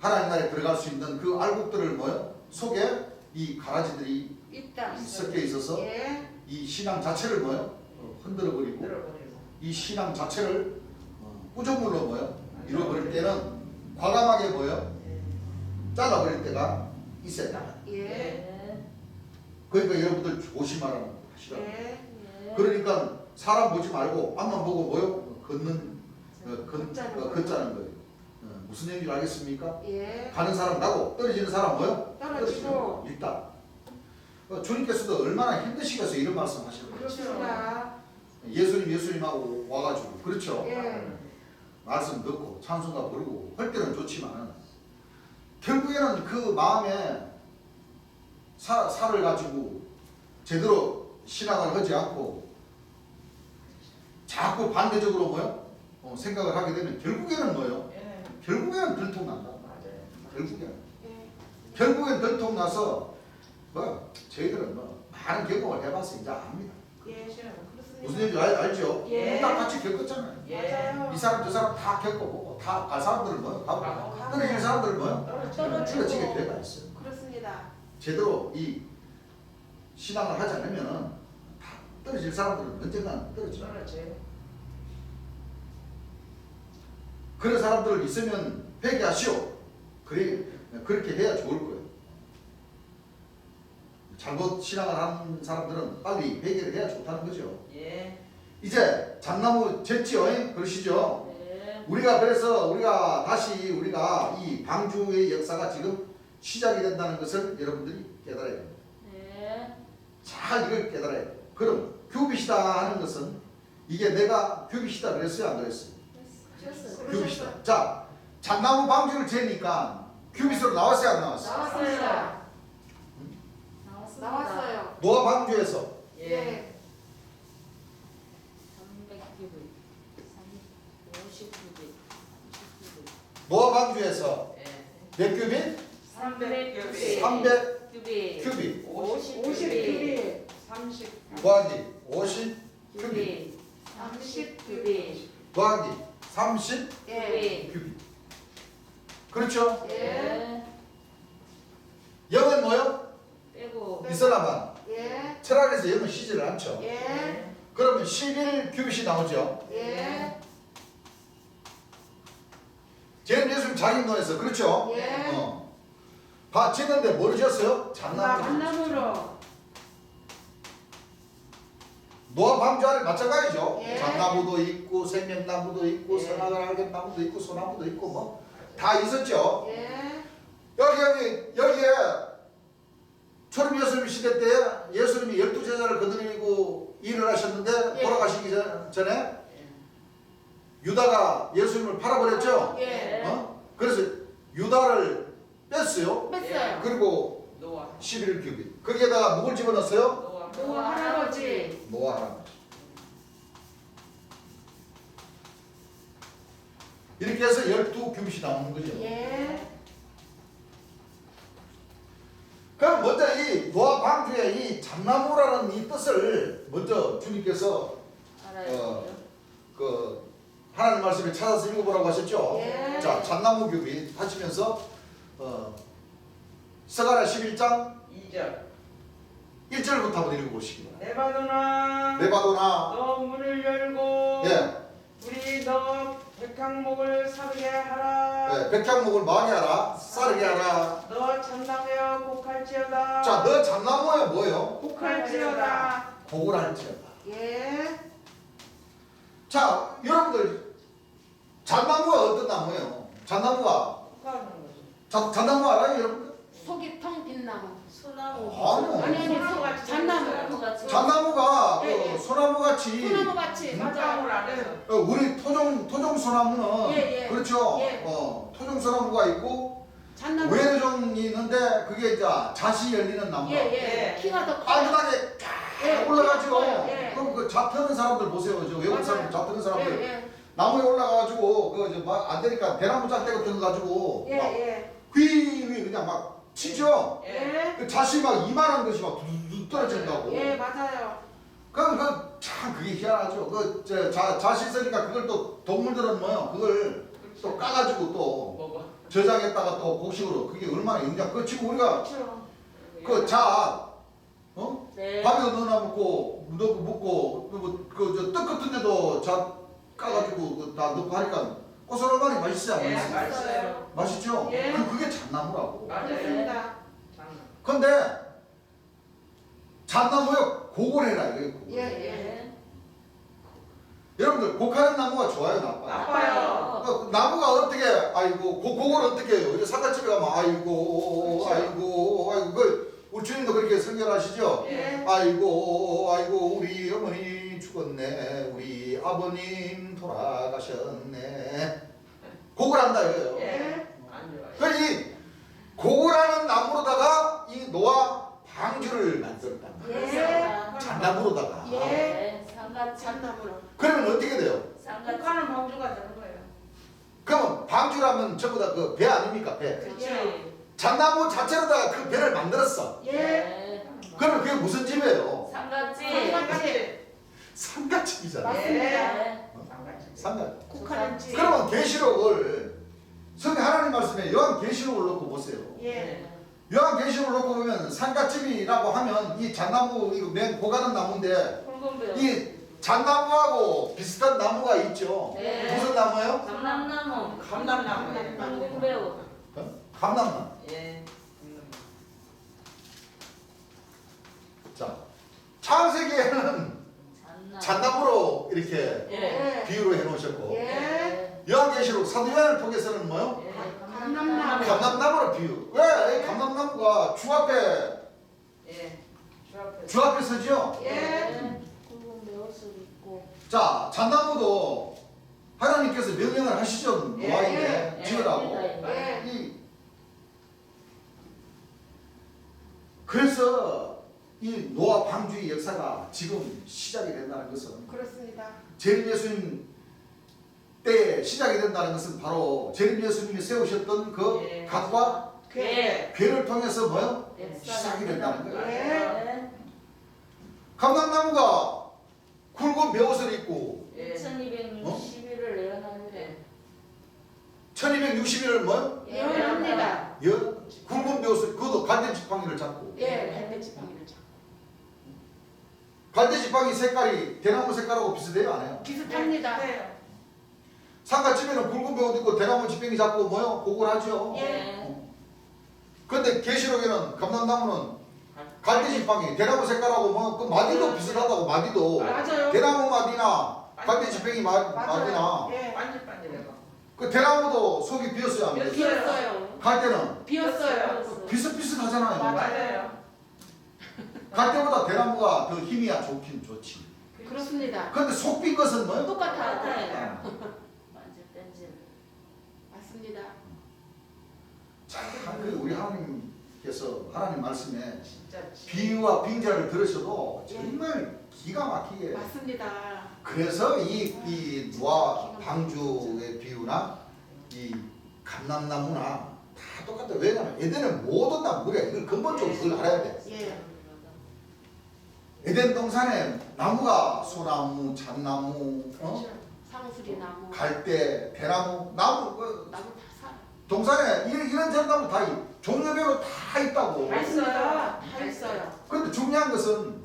하나님 나라에 들어갈 수 있는 그 알곡들을 뭐요? 속에 이 가라지들이 있다. 섞여 있어서 예. 이 신앙 자체를 뭐요? 흔들어 버리고 들어버리고. 이 신앙 자체를 꾸정물로 뭐요? 잃어버릴 때는 과감하게 뭐요? 잘라버릴 때가 있어요. 예. 네. 그러니까 여러분들 조심하라는 하시라. 예. 네. 그러니까 사람 보지 말고 앞만 보고 뭐요? 걷는 걷자는 거예요. 무슨 얘기인지 알겠습니까? 예. 가는 사람 가고 떨어지는 사람 뭐요? 떨어지고. 있다. 주님께서도 얼마나 힘드시겠어요 이런 말씀 하시는 거예요. 그렇습니다. 예수님하고 와가지고 그렇죠. 예. 말씀 듣고 찬송가 부르고 할 때는 좋지만 결국에는 그 마음에 살을 가지고 제대로 신앙을 하지 않고 자꾸 반대적으로 뭐요? 생각을 하게 되면 결국에는 뭐요? 예. 결국에는 들통난다. 맞아요. 결국에는. 예. 결국엔 들통나서 저희들은 많은 경험을 해봐서 이제 압니다. 예. 그렇습니다. 무슨 얘기인지 알죠? 예. 다 같이 겪었잖아요. 예. 맞아요. 이 사람 저 사람 다 겪어보고 다 갈 사람들은 가고 떨어질 사람들은 떨어지고. 떨어지게 돼가 있어요. 그렇습니다. 제대로 이 신앙을 하지 않으면은 다 떨어질 사람들은 언젠가 떨어져요. 그렇지. 그런 사람들 있으면 회개하시오. 그렇게 해야 좋을 거예요. 잘못 신앙을 하는 사람들은 빨리 회개를 해야 좋다는 거죠. 예. 이제 잣나무 졌지요? 그러시죠? 네. 그래서 다시 이 방주의 역사가 지금 시작이 된다는 것을 여러분들이 깨달아야 됩니다. 네. 잘 이걸 깨달아야 돼요. 그럼 규빗이다 하는 것은 이게 내가 규빗이다 그랬어요? 안 그랬어요? 됐어요. 규빗이다. 자, 잣나무 방주를 재니까 규빗으로 나왔어요? 안 나왔어요? 나왔습니다. 나왔습니다. 나왔어요. 노아 방주에서 예. 300규빗, 50규빗, 30규빗. 노아 방주에서 예. 몇 규빗? 300규빗. 300 규빗, 규빗. 50규빗. 30. 더하기 50 규빗. 규빗, 30규빗, 더하기 30 예. 규빗. 그렇죠? 예. 0은 뭐요? 빼고 이슬람은 예. 철학에서 0은 쉬지를 않죠. 예. 그러면 11 규빗이 나오죠. 예. 쟤는 예수님 자기인도에서 그렇죠? 예. 밭 짓는데 뭐를 지었어요? 잣나무. 잣나무로. 노아 방주 안에 마찬가지죠. 예. 잣나무도 있고 생명나무도 있고 예. 선악을 알겠나무도 있고 소나무도 있고 뭐 다 있었죠. 예. 여기에 초림 예수님 시대 때 예수님이 12제자를 거느리고 일을 하셨는데 예. 돌아가시기 전에 유다가 예수님을 팔아버렸죠. 예. 그래서 유다를 뺐어요. 뺐어요. 그리고 노아. 11규빗. 거기에다가 누굴 집어넣었어요? 노아. 노아 할아버지. 노아 할아버지. 이렇게 해서 12규빗이 나오는 거죠. 예. 그럼 먼저 이 노아 방주의 이 잣나무라는 이 뜻을 먼저 주님께서 알아야 돼요. 그 하나님 말씀에 찾아서 읽어보라고 하셨죠. 예. 자, 잣나무 규빗 하시면서 스가랴 11장 2절 1절부터 한번 읽어보시기 바랍니다. 네바도나 네바도나 너 문을 열고 예, 우리 너 백향목을 사르게 하라. 예, 백향목을 뭐하게 하라? 싸르게 하라. 너 참나무여 곡할지어다. 자, 너 잠나무야 뭐예요? 곡할지어다. 곡을 할지어다. 예. 자, 여러분들 잠나무가 어떤 나무예요? 잠나무가 곡하는 거죠. 잠나무 알아요, 여러분들? 속이 텅 빈 나무. 소나무. 아니요. 아니 소나무 같이 잣나무. 소나무같이. 잠나무가 예, 예. 소나무 같이 소나무 같이. 맞아물 맞아요. 안에서. 우리 토종 소나무는 예, 예. 그렇죠. 예. 토종 소나무가 있고 잣나무. 외종이 있는데 그게 이제 잣이 열리는 나무. 예, 예. 키가 더 커요. 빠듯하게 쫙 예, 올라가죠. 커요. 예. 그럼 그 잣 트는 사람들 보세요. 저 외국 맞아요. 사람 잣 트는 사람들 예, 예. 나무에 올라가가지고 그안 되니까 대나무 짝대고 들어가지고 예, 막 예. 휘휘 그냥 막 치죠. 예. 그 잣이 막 이만한 것이 막 두두두 떨어진다고. 예, 맞아요. 참 그게 희한하죠. 잣이 있으니까 그걸 또 동물들은 뭐요? 그걸 또 까가지고 또 먹어. 저장했다가 또 곡식으로 그게 얼마나 영장. 그 지금 우리가 그렇죠. 그 잣 네. 밥에도 넣어놔 먹고 그저 떡 같은 데도 잣 까가지고 다 넣고 하니까 고소하니 맛있지 않아요? 예, 맛있어요. 맛있죠? 예. 그게 잣나무라고. 맞아요. 그렇습니다. 장난. 근데 잣나무에 곡을 해라 이게 곡을. 예, 예. 여러분들 곡하는 나무가 좋아요, 나빠요? 나빠요. 나무가 어떻게 아이고 곡을 어떻게 해요? 이제 상가집에 가면 아이고 그 우리 주님도 그렇게 설교하시죠? 예. 아이고 우리 어머니 죽었네, 우리 아버님 돌아가셨네. 곡을 한다 이거예요. 예. 안 좋아요. 그이 곡을 하는 나무로다가 이 노아 방주를 만들었단 말이에요. 예. 잣나무로다가. 예. 네. 상가집. 잣나무로. 그러면 어떻게 돼요? 상가집. 곡하는 방주가 되는 거예요. 그러면 방주라면 전부 다 그 배 아닙니까? 배. 그렇지. 잣나무 자체로다가 그 배를 만들었어. 예. 네. 그러면 그게 무슨 집이에요? 상가집. 상가집. 상가집이잖아. 예. 네. 상가집. 국화는 집. 그러면 계시록을 성경 하나님 말씀에 요한계시록을 놓고 보세요. 예. 요한계시록을 놓고 보면 상가집이라고 하면 이 잣나무 이거 맨 고가는 나무인데 붉은 배우. 이 잣나무하고 비슷한 나무가 있죠. 네. 무슨 나무예요? 감람나무. 감람나무예요. 붉은 배우. 감람나무. 예. 자, 창세기에는 잣나무로 이렇게 예. 비유를 해놓으셨고 예. 요한계시록 사도 요한을 통해서는 뭐요? 예. 감람나무. 감람나무로 비유. 왜? 이 감람나무가 주 앞에 예. 주 앞에 서죠. 예. 굵은 배옷을 입고. 자, 잣나무도 하나님께서 명령을 하시죠. 예. 노아에게 예. 지으라고. 예. 그래서 이 노아 방주의 역사가 지금 시작이 된다는 것은 그렇습니다. 재림 예수님 때 시작이 된다는 것은 바로 재림 예수님이 세우셨던 그 예. 각과 예. 괴를 통해서 뭐요? 역사가 시작이 된다는 거예요. 네. 감람나무가 굵은 배옷을 입고 예. 1260일을 예언하는데 1260일을 뭐요? 예언합니다. 굵은 배옷을 그것도 갈대 지팡이를 잡고 예. 갈대지팡이를 잡고. 갈대 지팡이 색깔이 대나무 색깔하고 비슷해요? 안 해요? 비슷합니다. 네. 상가집에는 굵은 배옷 입고 대나무 지팡이 잡고 뭐요? 곡을 하죠. 예. 근데 계시록에는 감람나무는 갈대 지팡이 대나무 색깔하고 그 마디도 비슷하다고. 마디도 맞아요. 대나무 마디나 갈대 지팡이 마디나 맞아요. 예. 반질반질해요. 그 대나무도 속이 비었어요. 안 비었어요? 비었어요. 갈대는 비었어요. 비슷비슷하잖아요. 맞아요. 갈대보다 대나무가 더 힘이야 좋긴 좋지. 그렇습니다. 근데 속 빈 것은 뭐예요? 똑같아요. 완전 뺀질. 맞습니다. 참, 그 우리 하나님께서 하나님 말씀에 진짜. 비유와 빙자를 들으셔도 정말 기가 막히게. 맞습니다. 그래서 이 노아 방주의 비유나 이 감람나무나 다 똑같아. 왜냐면 에덴은 모든 나무야. 이걸 근본적으로 그걸 알아야 돼. 예. 에덴 동산에 나무가 소나무, 잣나무, 그렇죠. 상수리 나무. 갈대, 대나무, 나무 나무 다 살아. 동산에 이런 전나무 다 종류별로 다 있다고. 다 있어요. 다 있어요. 그런데 중요한 것은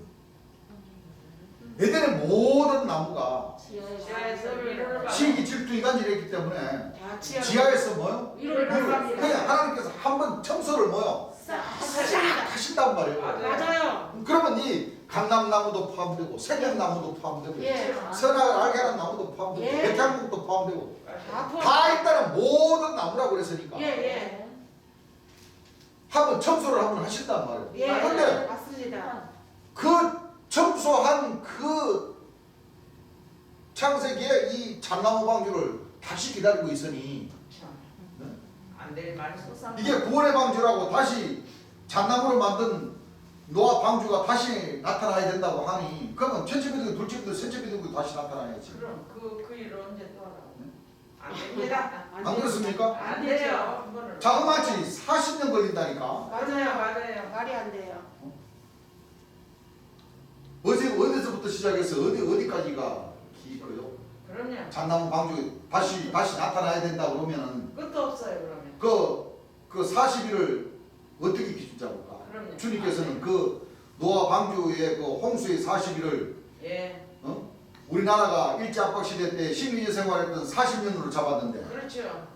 예전에 모든 나무가 지하에서 위로를 시기 질투 이간질이 했기 때문에 다 지하. 지하에서 뭐요? 위로를 받습니다. 그냥 하나님께서 한번 청소를 뭐요? 싹 하신단 말이에요. 맞아요. 그러면 이 강남나무도 포함되고 생명나무도 포함되고 예. 선악을 알게 하는 나무도 포함되고 예. 백향목도 포함되고 다 포함. 다 있다는 모든 나무라고 그랬으니까 예, 예. 한번 청소를 한번 하신단 말이에요. 예. 근데 맞습니다. 그 청소한 그 창세기에 이 잣나무 방주를 다시 기다리고 있으니 안될 말이 속상. 이게 구원의 방주라고 다시 잣나무로 만든 노아 방주가 다시 나타나야 된다고 하니 그러면 첫째 비둘기, 둘째 비둘기, 셋째 비둘기 다시 나타나야지. 그럼 그 일을 언제 또 하라고? 안 됩니다. 안 그렇습니까? 안 돼요. 그거는. 자그마치 40년 걸린다니까. 맞아요. 말이 안 돼요. 어디서부터 시작해서 어디까지가 기거요? 그럼요. 잣나무 방주 다시 나타나야 된다 그러면은 끝도 없어요 그러면. 그 40일을 어떻게 기준 잡을까? 그럼요. 주님께서는 그 노아 방주의 그 홍수의 40일을 예. 우리나라가 일제압박 시대 때 식민지 생활했던 40년으로 잡았는데 그렇죠.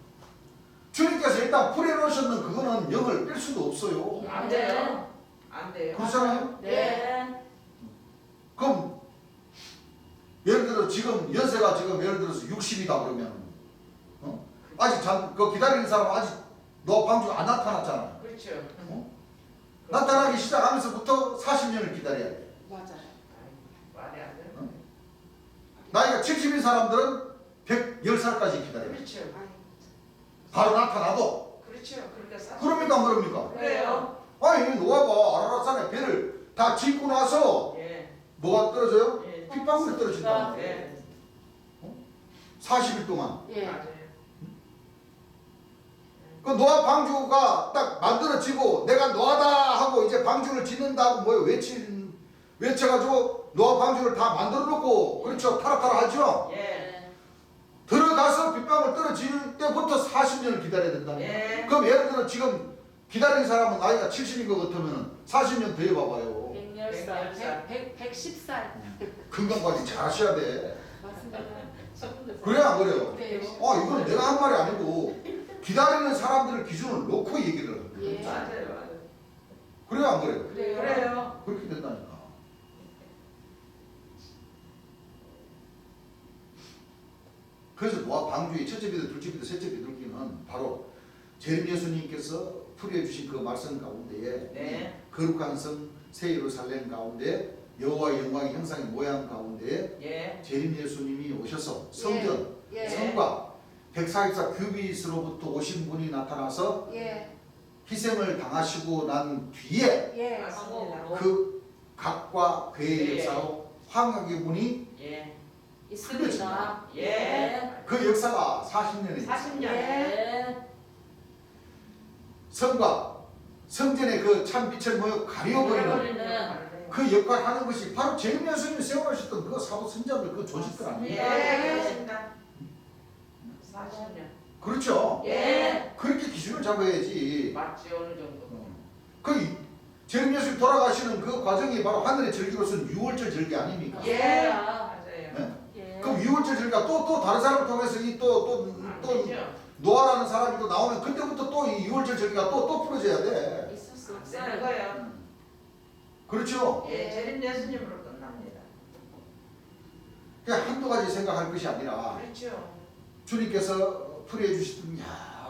주님께서 일단 풀어놓으셨는 그거는 영을 뺄 수도 없어요. 안 돼요. 안 돼요. 그렇잖아요? 네. 그럼 예를 들어 지금 연세가 지금 예를 들어서 60이다 그러면 아직 그 기다리는 사람은 아직 노아 방주가 안 나타났잖아요. 그렇죠. 나타나기 시작하면서부터 40년을 기다려야 돼. 맞아요. 말이 안 돼요. 나이가 70인 사람들은 110살까지 기다려요. 그렇죠. 바로 나타나도. 그렇죠. 그러니까 사. 그럽니까 안 그럽니까? 그래요. 아니 노아가 아라라산에 배를 다 짓고 나서 예. 뭐가 떨어져요? 예. 핏방울이 떨어진다. 예. 40일 동안. 예. 맞아요. 그 노아 방주가 딱 만들어지고 내가 노아다 하고 이제 방주를 짓는다고 뭐 외쳐가지고 노아 방주를 다 만들어 놓고 그렇죠. 타락타락 하죠. 예. 들어가서 빗방울 떨어질 때부터 40년을 기다려야 된다는 거예요. 예. 그럼 예를 들어 지금 기다리는 사람은 나이가 70인 것 같으면 40년 더 해봐봐요. 110살. 110살. 건강관리 잘 하셔야 돼. 맞습니다. 그래야 안 그래요? 그래요. 이건 내가 한 말이 아니고 기다리는 사람들을 기준을 놓고 얘기를 하는 거예요. 예. 맞아요. 그래야 안 그래요? 그래요. 그래요. 그렇게 된다니까. 그래서 노아 방주의 첫째 비둘, 둘째 비둘, 셋째 비둘기는 바로 재림 예수님께서 풀이해 주신 그 말씀 가운데에 네. 거룩한 성 새 예루살렘 가운데 여호와의 영광의 형상의 모양 가운데에 예. 재림 예수님이 오셔서 성전, 예. 성과 144 규빗으로부터 오신 분이 나타나서 예. 희생을 당하시고 난 뒤에 예. 맞습니다. 그 각과 그의 예. 역사로 황학의 문이 예. 있습니다. 예. 그 역사가 40년이 40년. 네. 성과 성전의 그 참빛을 모여 가려버리는 그 역할을 하는 것이 바로 재림 예수님이 세워놓으셨던 그 사도 선자들 그 조직들 예. 아닙니까? 그렇습니다. 40년. 그렇죠. 예. 그렇게 기준을 잡아야지. 맞지 어느 정도. 그 재림 예수님 돌아가시는 그 과정이 바로 하늘의 절기로서는 6월절 절기 아닙니까? 예. 맞아요. 맞아요. 네. 예. 그럼 6월절 절기가 또 다른 사람을 통해서 또 안 되죠. 노아라는 사람이 또 나오면 그때부터 또 이 6월절 절기가 또 풀어져야 돼. 있을 수 안 되는 없어요. 거예요. 그렇죠. 예. 재림 예수님으로 끝납니다. 그냥 한두 가지 생각할 것이 아니라 그렇죠. 주님께서 풀이해 주시던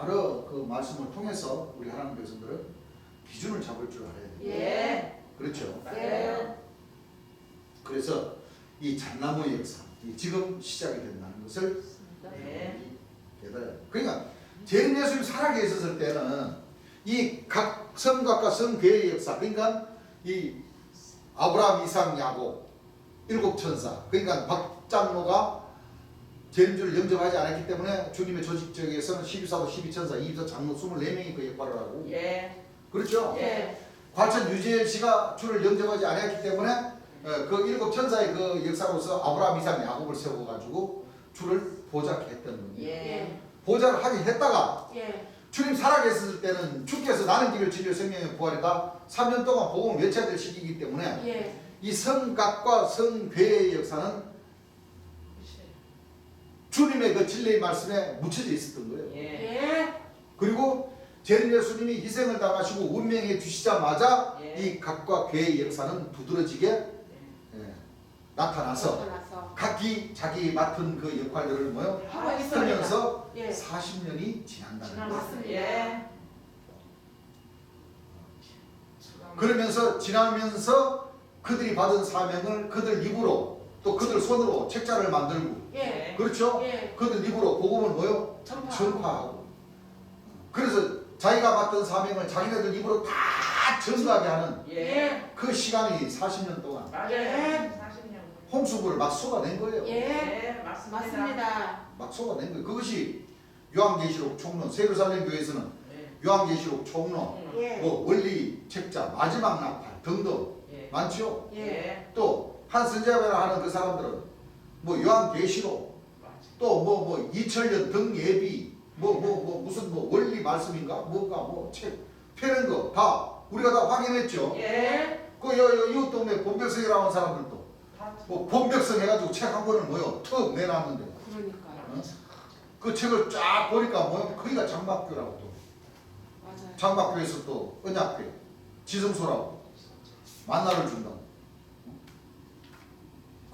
여러 그 말씀을 통해서 우리 하나님 백성들은 기준을 잡을 줄 알아야 돼요. 예. 그렇죠. 맞아요. 그래서 이 잣나무의 역사, 지금 시작이 된다는 것을 네. 깨달아야 돼요. 그러니까 재림 예수님 살아계셨을 때는 이 각 성각과 성궤의 역사, 그러니까 이 아브라함, 이삭, 야곱, 7천사, 그러니까 박장로가 재림주를 영접하지 않았기 때문에 주님의 조직적에서는 12사도, 12천사, 24 장로 24명이 그 역할을 하고 예. 그렇죠? 예. 과천 유재열 씨가 주를 영접하지 않았기 때문에 그 7천사의 그 역사로서 아브라함, 이삭, 야곱을 세워가지고 주를 보좌케 했던 겁니다. 예. 보좌를 하긴 했다가 예. 주님 살아계셨을 때는 주께서 나는 길을 진리요 생명의 부활이다. 3년 동안 복음을 외쳐야 될 시기이기 때문에 예. 이 성각과 성괴의 역사는 주님의 그 진리의 말씀에 묻혀져 있었던 거예요. 예. 예. 그리고 재림 예수님이 희생을 당하시고 운명에 주시자마자 예. 이 각과 괴의 역사는 두드러지게 나타나서 나타나서 각기 자기 맡은 그 역할들을 뭐요? 하고 있습니다. 하면서 예. 40년이 지난다는 거예요. 맞습니다. 예. 그러면서 지나면서 그들이 받은 사명을 그들 입으로 또 그들 손으로 책자를 만들고 예. 그렇죠? 예. 그들 입으로 복음을 뭐요? 전파하고 그래서 자기가 맡은 사명을 자기네들 입으로 다 전가하게 하는 예. 그 시간이 40년 동안 맞아요. 예. 40년. 홍수부를 막 쏟아낸 거예요. 예. 예, 맞습니다. 맞습니다. 막 쏟아낸 거예요. 그것이 요한계시록 총론, 세루살렘 교회에서는 예. 요한계시록 총론, 예. 뭐 원리 책자, 마지막 나팔 등등 예. 많죠. 예. 또 한 선지자회라 하는 그 사람들은 뭐 요한계시록 또 뭐 이철년 등 예비 무슨 원리 말씀인가 뭔가 뭐 책 펴는 거 다 우리가 다 확인했죠. 예. 그 이웃 동네 본벽성이라고 하는 사람들도 뭐 본벽성 해가지고 책 한 권을 뭐요 턱 내놨는데 그러니까요. 그 책을 쫙 보니까 뭐요 거기가 장막교라고 또 맞아요. 장막교에서 또 언약교 지성소라고 만나를 준다고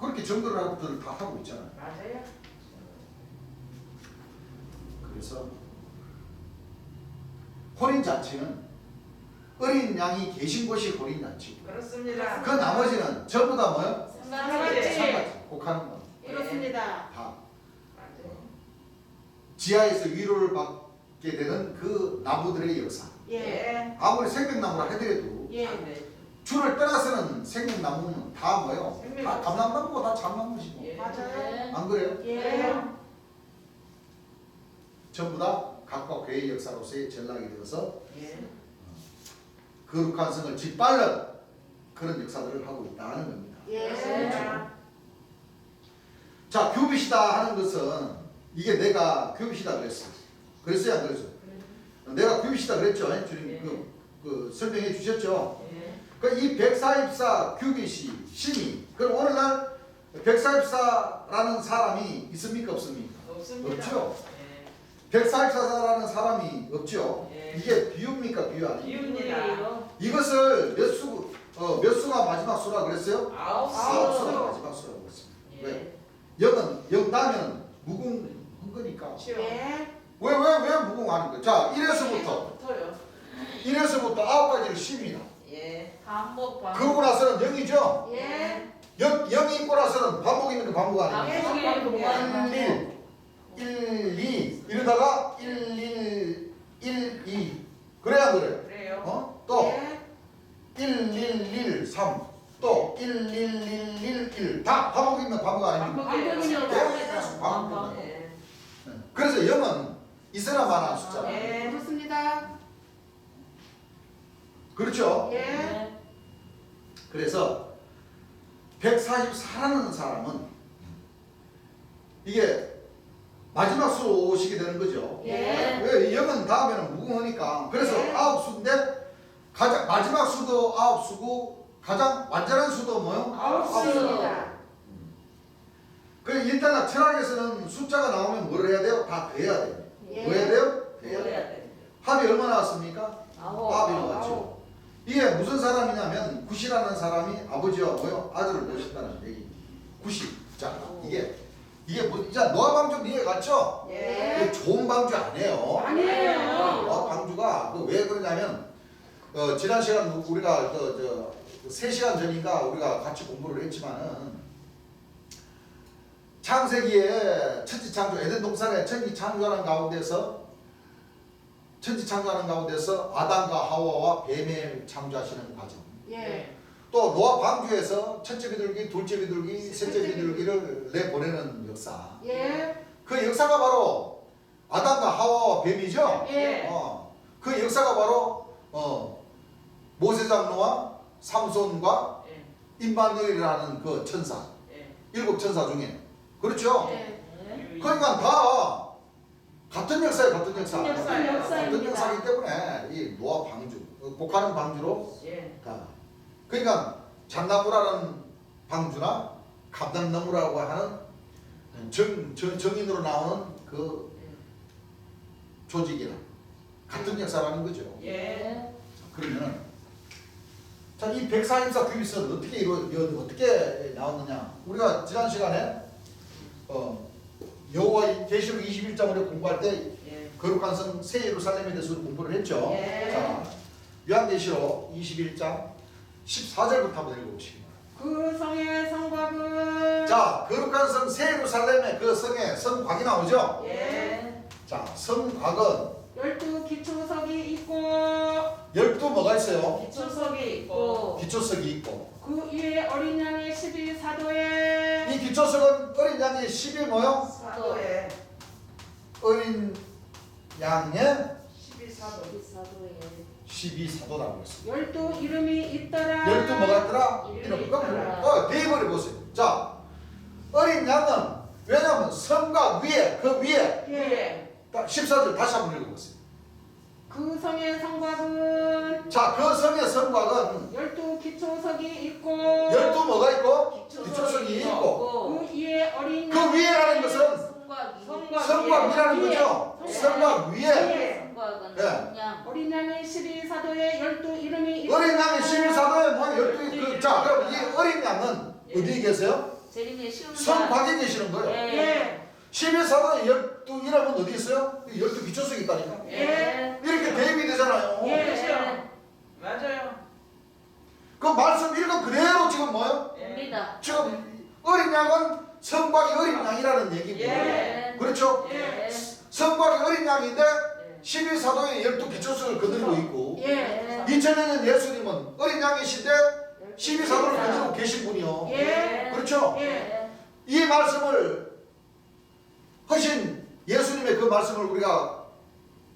그렇게 증거를 다 하고 있잖아요. 맞아요. 그래서 혼인잔치는 어린 양이 계신 곳이 혼인잔치고 그렇습니다. 그 나머지는 전부 다 뭐요? 상관없이. 상관없이 곡하는 거. 그렇습니다. 다 맞아요. 지하에서 위로를 받게 되는 그 나무들의 역사. 예. 예. 아무리 생명나무라 하더라도 예. 네. 줄을 떠나서는 생명나무는 다 뭐요? 다 생명나무. 감람나무고 다 잠나무시고. 예. 맞아요. 안 그래요? 예. 전부 다 각과 괴의 역사로서의 전락이 되어서 예. 거룩한 성을 짓밟는 그런 역사들을 하고 있다는 겁니다. 예. 그렇습니다. 자, 규빗이다 하는 것은 이게 내가 규빗이다 그랬어. 그랬어요, 안 그랬어요? 내가 규빗이다 그랬죠. 주님 예. 그 설명해 주셨죠. 예. 이 144 규빗이 신이 그럼 오늘날 144라는 사람이 있습니까, 없습니까? 없습니다. 없죠. 예. 144라는 사람이 없죠. 예. 이게 비유입니까, 비유 아니에요? 비유입니다. 이것을 몇 수가 마지막 수라 그랬어요? 아홉 아홉 수. 수가 마지막 수라고 그랬습니다. 예. 왜? 영 나면 무궁한 거니까. 예. 왜 무궁하는 거야? 자, 1에서부터 붙어요. 9까지를 10입니다. 예. 반복 반복. 그러고 나서는 0이죠? 예. 0이 있고 나서는 반복 있는 거 반복 아니에요? 반복이 뭐하는 1, 2 이러다가 1, 2 그래야 안 그래요? 그래요. 또 예. 1, 3 또 1 다 반복 있는 반복 아닙니까? 반복이에요. 계속 반복. 예. 그래서 0은 있어나 마나 숫자. 예. 그렇습니다. 그렇죠? 예. 그래서 144라는 사람은 이게 마지막 수로 오시게 되는 거죠. 예. 왜 0은 다음에는 무궁하니까. 그래서 예. 9수인데 가장 마지막 수도 9수고 가장 완전한 수도 뭐요? 아홉 수입니다. 그 일단 철학에서는 숫자가 나오면 뭘 해야 돼요? 다 더해야 돼요. 예. 뭐 해야 돼요? 뭐 더해야 돼요. 해야 돼? 합이 얼마 나왔습니까? 아홉. 9이 나왔죠. 아홉. 이게 무슨 사람이냐면 굿이라는 사람이 아버지와 뭐요? 아들을 모셨다는 얘기. 굿이. 자, 이게 뭐 이제 노아 방주 이해 갔죠? 예. 이게 좋은 방주 아니에요. 아니에요. 노아 방주가 왜 그러냐면 지난 시간 우리가 3시간 전인가 우리가 같이 공부를 했지만은 창세기에 천지창조 에덴 동산에 천지창조하는 가운데서 아담과 하와와 뱀을 창조하시는 과정. 예. 또 노아 방주에서 첫째 비둘기, 둘째 비둘기, 셋째 비둘기를 내보내는 역사. 예. 그 역사가 바로 아담과 하와와 뱀이죠. 예. 그 역사가 바로 모세장로와 삼손과 예. 임마누엘이라는 그 천사, 예. 7천사 중에 그렇죠. 예. 예. 그러니까 다 같은 역사예요, 같은 역사. 같은 역사예요. 같은 역사이기 때문에 이 노아 방주, 복하는 방주로 예. 가. 그러니까 잣나무라는 방주나 감당나무라고 하는 정인으로 나오는 그 조직이라 같은 역사라는 거죠. 예. 그러면 자, 이 144 규빗은 어떻게 나왔느냐? 우리가 지난 시간에 여호와의 계시록 21장을 공부할 때 예. 거룩한 성 새 예루살렘에 대해서 공부를 했죠. 예. 자, 요한계시록 21장 14절부터 한번 읽어보시기 바랍니다. 그 성의 성곽은 자, 거룩한 성 새 예루살렘의 그 성에 성곽이 나오죠. 예. 자, 성곽은 12기초석이 있고 12 뭐가 있어요? 기초석이 있고 기초석이 있고 그 위에 어린 양의 12사도에 이 기초석은 어린 양의 10이 뭐요? 사도에 어린 양의 12사도 12사도라고 했습니다. 12 이름이 있더라. 12 뭐가 있더라? 이름이 이름. 있더라. 대입을 보세요. 자, 어린 양은 왜냐하면 성곽 위에 그 위에 예. 14절 다시 한번 읽어보세요. 그 성의 성곽은 자, 그 성의 성곽은 12기초석이 있고 12 뭐가 있고 기초석이 기초석이 있고 그 위에 어린 그 위에라는 것은 성곽 성곽이라는 위에. 거죠. 위에. 성곽 위에 예. 어린 양의 12사도에 12 이름이 있더라. 어린 양의 11사도에 뭐 12 자, 그럼 이 어린 양은 어디에 계세요? 성곽에 계시는 거예요. 예. 11사도에 12 이름은 어디 있어요? 12 기초석이 있다니까. 예. 이렇게 대입이 되잖아요. 예. 그렇죠. 맞아요. 그 말씀 읽은 그대로 지금 뭐요? 예. 지금 어린 양은 성곽이 어린 양이라는 얘기고 예. 그렇죠? 예. 성곽이 어린 양인데 예. 11사도에 12 기초석을 거느리고 있고 예. 2000년 예수님은 어린 양이신데 12사도를 거느리고 계신 분이요. 예. 그렇죠? 예. 이 말씀을 하신 예수님의 그 말씀을 우리가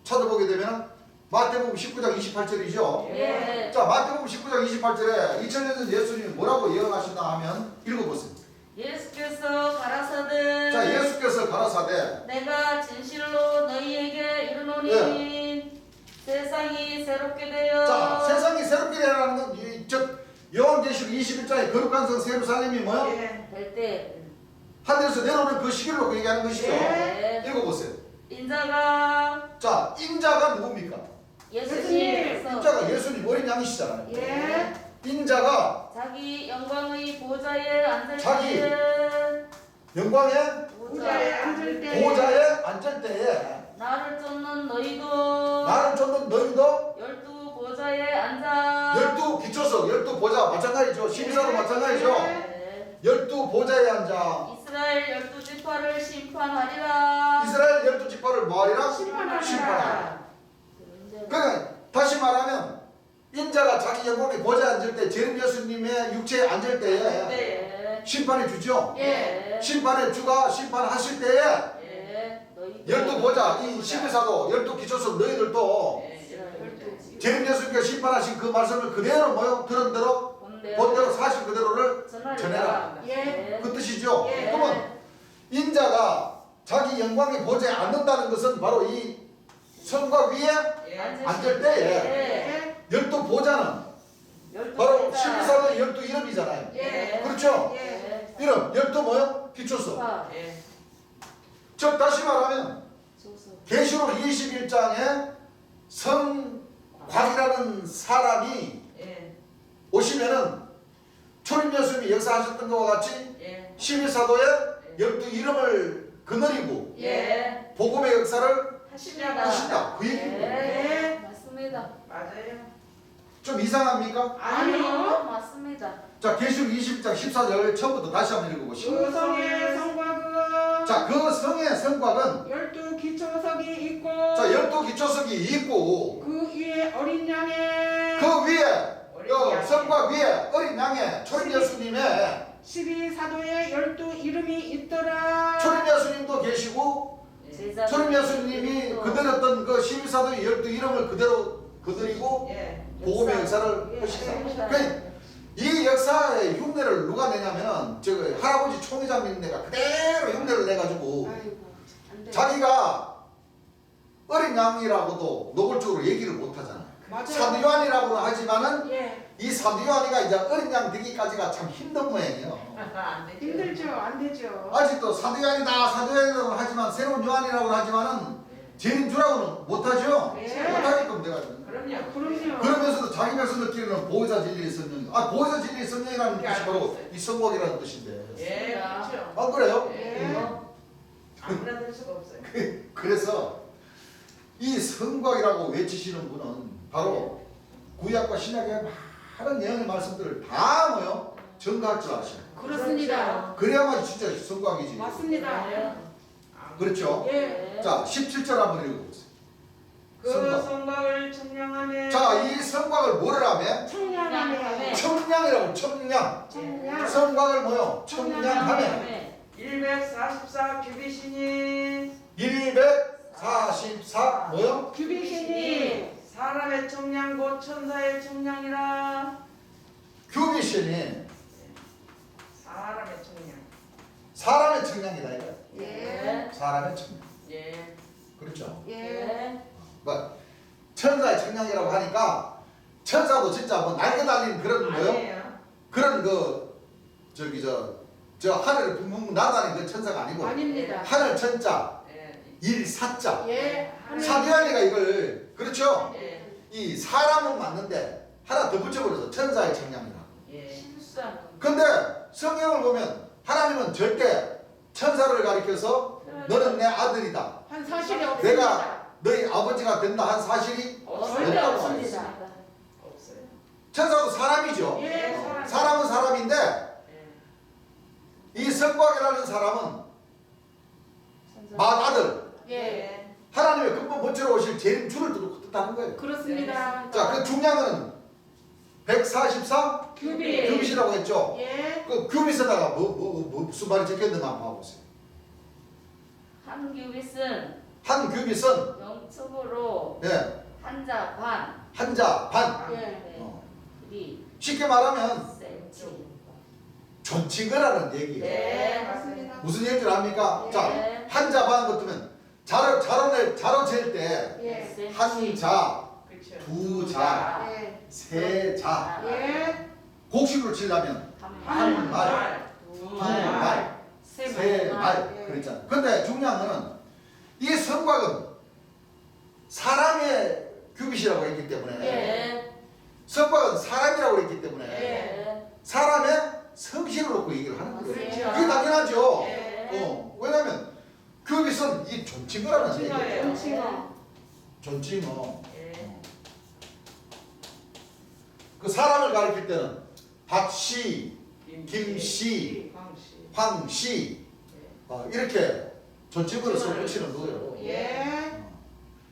찾아보게 되면 마태복음 19장 28절이죠. 예. 자, 마태복음 19장 28절에 2000년 전 예수님이 뭐라고 예언하셨나 하면 읽어보세요. 예수께서 가라사대 자, 예수께서 가라사대 내가 진실로 너희에게 이르노니 세상이 새롭게 되어 자, 세상이 새롭게 되라는 건 즉 요한계시록 21장의 거룩한 성 예루살렘이 뭐요? 예. 될때 하늘에서 내려오는 그 시기를 놓고 얘기하는 것이죠. 예. 읽어보세요. 인자가 자, 인자가 누굽니까? 예수님께서 인자가 예수님 어린 양이시잖아요. 예. 인자가 자기 영광의 보좌에 앉을 자기 때에 영광의 보좌에 앉을 때 보좌에 앉을 때에 나를 쫓는 너희도 나를 쫓는 너희도 12 보좌에 앉아 12 기초석, 12 보좌 마찬가지죠. 12사도 마찬가지죠. 예. 12 보좌에 앉아 이스라엘 12지파를 심판하리라. 이스라엘 12지파를 뭐하리라? 심판하리라. 그러니까 다시 말하면 인자가 자기 영광의 보좌에 앉을 때 제림 예수님의 육체에 앉을 때에 네. 심판해 주죠. 예. 심판의 주가 심판하실 때에 예. 너희도 12보좌 이 12사도 12기초석 너희들도 예. 제림 예수님께서 심판하신 그 말씀을 그대로 뭐요? 들은 대로 본대로 사실 그대로를 전해라. 예. 그 뜻이죠. 예. 그러면 인자가 자기 영광의 보좌에 앉는다는 것은 바로 이 성곽 위에 예. 앉을 때에 예. 12보좌는 바로 12사도 12 이름이잖아요. 예. 그렇죠? 예. 이름 12 뭐요? 기초석. 예. 즉 다시 말하면 계시록 21장에 성곽이라는 사람이 예. 오시면은 초림 예수님이 역사하셨던 것과 같이 예. 12사도에 12 이름을 거느리고 예. 복음의 역사를 하시냐고. 하신다. 그 얘기입니다. 예. 맞습니다. 맞아요. 좀 이상합니까? 아니요. 맞습니다. 자, 계시록 20장 14절 처음부터 다시 한번 읽어보시죠. 그 성의 성곽은 자, 그 성의 성곽은 12기초석이 있고 자, 12기초석이 있고 그 위에 어린 양의 그 위에 어린 양의 성곽 위에 어린 양의 초림 예수님의 12사도에 12 이름이 있더라. 초림 예수님도 계시고 제자 초림 예수님이 거느렸던 그 12사도의 12 이름을 그대로 거느리고 예. 복음의 역사를 하시다. 그러니까 이 역사의 흉내를 누가 내냐면은 저 할아버지 총회장 믿는 애가 그대로 흉내를 내가지고 아이고 안 돼. 자기가 어린 양이라고도 노골적으로 얘기를 못 하잖아요. 맞아요. 사도 요한이라고는 하지만은 예. 이 사도 요한이가 이제 어린 양 되기까지가 참 힘든 모양이에요. 안 되죠. 힘들죠. 안 되죠. 아직도 사도 요한이다 사도 요한이라고 하지만 새로운 요한이라고 하지만은 재림 주라고는 못하죠. 예. 못하게끔 돼가지고. 그럼요. 그럼요. 그러면서도 자기 백성들끼리는 보혜사 진리의 성령. 보혜사 진리의 성령이라는 그게 뜻이 바로 알겠어요. 이 성곽이라는 뜻인데. 예, 그렇죠. 아 그래요? 예. 아무나 될 수가 없어요. 그래서 이 성곽이라고 외치시는 분은 바로 구약과 신약의 많은 내용의 말씀들을 다 뭐요? 전가할 줄 아시는. 그렇습니다. 그래야만 진짜 성곽이지. 맞습니다. 그렇죠? 예. 자 17절 한번 읽어보세요. 그 성곽. 성곽을 청량하며 자, 이 성곽을 뭐를 하면? 청량하네. 청량이라고 청량. 청량. 성곽을 뭐요? 청량하며 144 규빗이니 144 뭐요? 규비신이 사람의 청량 곧 천사의 청량이라. 규비신이 사람의 청량. 사람의 청량이다 이거. 예. 사람의 청량. 예. 그렇죠? 예. 뭐 천사의 청량이라고 하니까 천사도 진짜 뭐 날개 달린 그런 뭐요? 아니에요. 그런 저기 저 하늘을 붕붕 날아다니는 그 천사가 아니고 아닙니다. 하늘 천자 예. 일사자 예. 사도야리가 이걸 그렇죠? 예. 이 사람은 맞는데 하나 더 붙여버려서 천사의 청량이라. 예. 실수하는 근데 성경을 보면 하나님은 절대 천사를 가리켜서 너는 내 아들이다. 한 사실이 없습니다. 내가 너희 아버지가 된다 한 사실이 절대 없다고 없습니다. 없어요. 천사도 사람이죠. 예. 사람은 사람인데 예. 이 성곽이라는 사람은 맏아들 예. 하나님의 근본 본체로 오실 재림 주를 뜻하는 거예요. 그렇습니다. 자, 그 중량은 144 규비. 규빗이라고 했죠. 예. 그 규빗에다가 무슨 말이 적혀있는가 한번 봐보세요. 한 규빗은 한 규빗은 0층으로 예, 한자 반 한자 반. 예. 네. 어. 길이 쉽게 말하면 10cm 존칭거라는 얘기예요. 네. 맞습니다. 무슨 얘기를 합니까? 예. 자, 한자 반 같으면 자로 잴 때 예. 한자, 그렇죠. 두자, 예. 세자. 예. 곡식으로 치려면 한 말, 두말, 세말 예. 그랬잖아요. 근데 중요한 거는 이 성곽은 사람의 규빗이라고 했기 때문에 예. 성곽은 사람이라고 했기 때문에 예. 사람의 성실을 놓고 얘기를 하는 거예요. 그렇죠. 그게 당연하죠. 예. 왜냐하면 규빗은 이 존칭어라는 존칭어예요. 얘기예요. 정칭어. 존칭어. 예. 그 사람을 가리킬 때는 박씨, 김씨, 황씨. 황씨 이렇게 존칭어를 서로 붙이는 거예요. 예.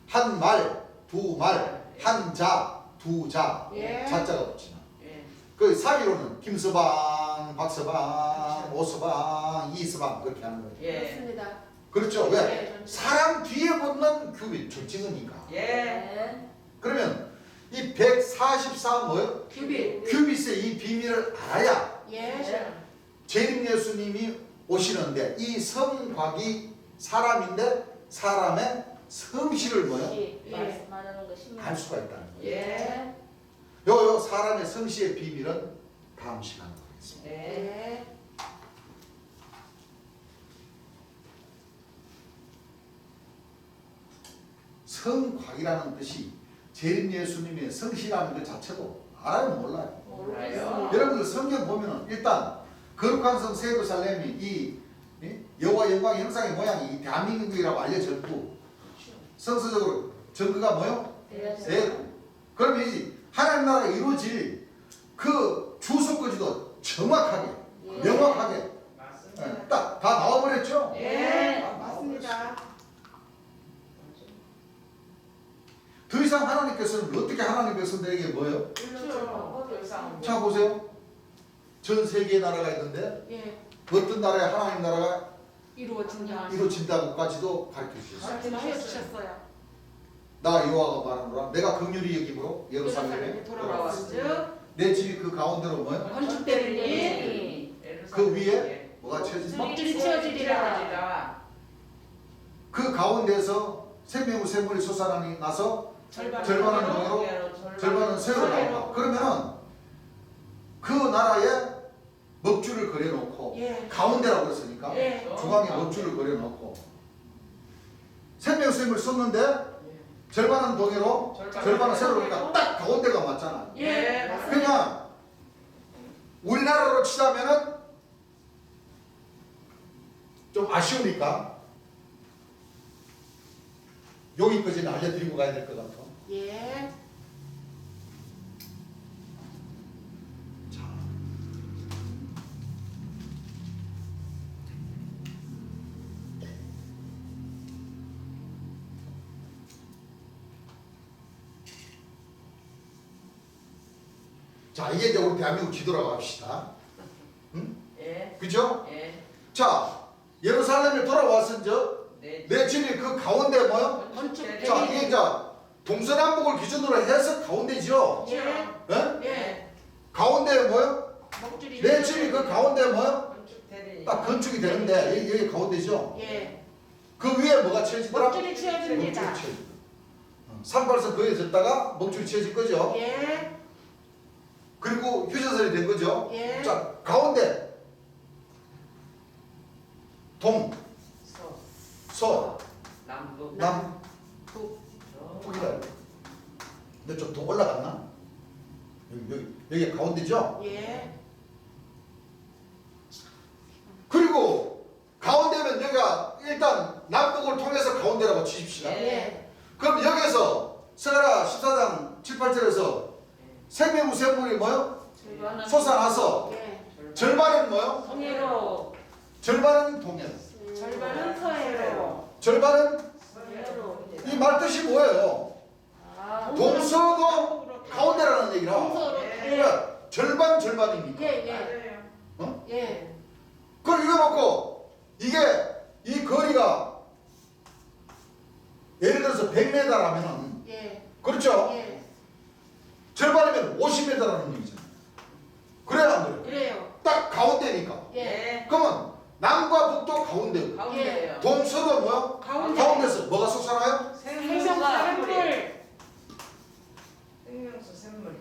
한 말, 두 말, 한 자, 두 자, 예. 자자가 붙이나. 예. 그 사기로는 김서방, 박서방, 오서방, 이서방 그렇게 하는 거예요. 예. 그렇습니다. 그렇죠? 왜? 예. 사람 뒤에 붙는 규빗, 존칭어니까. 예. 예. 그러면 이 144 뭐요? 규비. 규빗의 이 비밀을 알아야 예. 재림 예수님이 오시는데 이 성곽이 사람인데 사람의 성실을 뭐요? 이 예. 말씀하는 것이 알 수가 있다는 거예요. 예. 요 사람의 성실의 비밀은 다음 시간에 보겠습니다. 예. 예. 성곽이라는 뜻이 재림 예수님의 성실하는 것 자체도 알아요 몰라요? 몰라요. 여러분들 성경 보면은 일단 거룩한 성 세루살렘이 이 여호와 영광의 형상의 모양이 이 대한민국이라고 알려졌고 성서적으로 증거가 뭐요? 되고 그러면 이제 하나님 나라가 이루어질 그 주소까지도 정확하게 예. 명확하게 맞습니다. 딱 다 나와버렸죠? 예. 맞습니다. 더 이상 하나님께서는 어떻게 하나님 백성들에게 뭐예요? 그렇죠. 더 이상 자 보세요. 전 세계의 나라가 있는데 예. 어떤 나라에 하나님 나라가 이루어진다. 이루어진다고까지도 가르쳐 주셨어요. 말씀하여 주셨어요. 나 여호와가 말하노라 내가 긍휼히 여김으로 예루살렘에 돌아왔은즉 내 집이 그 가운데로 뭐요? 건축되리니 그 위에 뭐가 쳐진 먹들이 채워지리라. 그 가운데서 생명의 샘물이 솟아나니 나서 절반은 절반은 동해로, 동해로 절반은 서해로 나와. 그러면은 그 나라에 먹줄을 그려놓고 예. 가운데라고 했으니까 예. 중앙에 먹줄을 그려놓고 생명의 샘물이 솟는데 절반은 동해로 절반은 서해로 그러니까 딱 가운데가 맞잖아. 예. 맞습니다. 그러니까 우리나라로 치자면은 좀 아쉬우니까 여기까지는 알려드리고 가야 될 것 같아. 예. 자. 자, 이게 이제 우리 대한민국 지도라고 합시다. 응? 예. 그죠? 예. 자, 예루살렘에 돌아왔은 네. 내 집이 그 가운데 뭐요? 건축 자, 이게 이제 동서남북을 기준으로 해서 가운데죠. 예. 예? 예. 가운데 뭐요? 목줄이 내 집이 그 가운데 뭐요? 건축 대리. 딱 건축이 되는데 여기 가운데죠. 예. 그 위에 뭐가 치워지더라? 목줄이 치워집니다. 먹줄이 치워지고. 38선 거기에 졌다가 먹줄이 치워질 거죠. 예. 그리고 휴전선이 된 거죠. 예. 자, 가운데 동, 서. 서, 남북. 남, 북. 북이다. 근데 좀 더 올라갔나? 여기 가운데죠. 예. 그리고 가운데면 여기가 일단 남북을 통해서 가운데라고 치십시다. 예. 그럼 여기서 스가랴 14장 7, 8절에서 생명의 샘물이 뭐요? 절반은 솟아나서 예. 절반은 뭐요? 동해로. 절반은 동해, 절반은 서해로. 절반은 서해로. 이 말 뜻이 뭐예요? 아, 동서도 가운데라는 얘기라. 동서로. 예. 그러니까 절반이니까. 예. 예. 맞아요. 어? 예. 그걸 이거 놓고 이게 이 거리가 예를 들어서 100m라면은 예. 그렇죠? 예. 절반이면 50m라는 얘기잖아요. 그래야 안 그래요? 그래요. 딱 가운데니까. 예. 그러면 남과 북도 가운데고 가운데예요. 동서도 뭐요? 가운데. 가운데서 뭐가 솟아나요? 생명수 생명수 샘물. 생명수 샘물.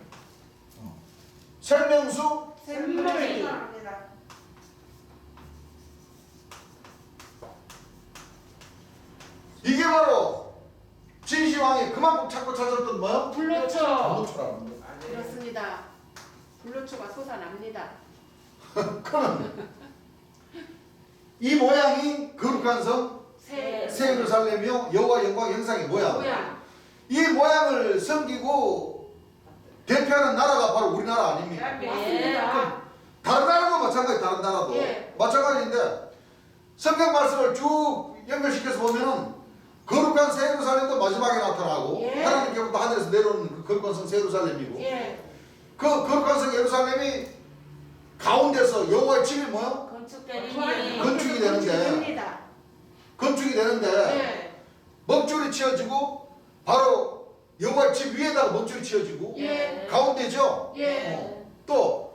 생명수 샘물이. 합니다. 이게 바로 진시황이 그만큼 찾고 찾았던 뭐요? 불로초. 강도초라는 거. 맞아요. 그렇습니다. 불로초가 솟아납니다. 그러면 이 모양이 거룩한 성 새. 새 예루살렘이요 여호와 영광 형상의 모양. 모양. 이 모양을 섬기고 대표하는 나라가 바로 우리나라 아닙니까? 맞습니다. 다른 나라도 마찬가지, 다른 나라도 예. 마찬가지인데 성경 말씀을 쭉 연결시켜서 보면은 거룩한 새 예루살렘도 마지막에 나타나고 예. 하나님께로부터 하늘에서 내려오는 그 거룩한 성 새 예루살렘이고 예. 그 거룩한 성 예루살렘이 가운데서 여호와의 집이 뭐요? 건축대리인이 건축이 되는데. 됩니다. 건축이 되는데 예. 먹줄이 치어지고 바로 여호와의 집 위에다가 먹줄이 치어지고 예. 가운데죠. 예. 또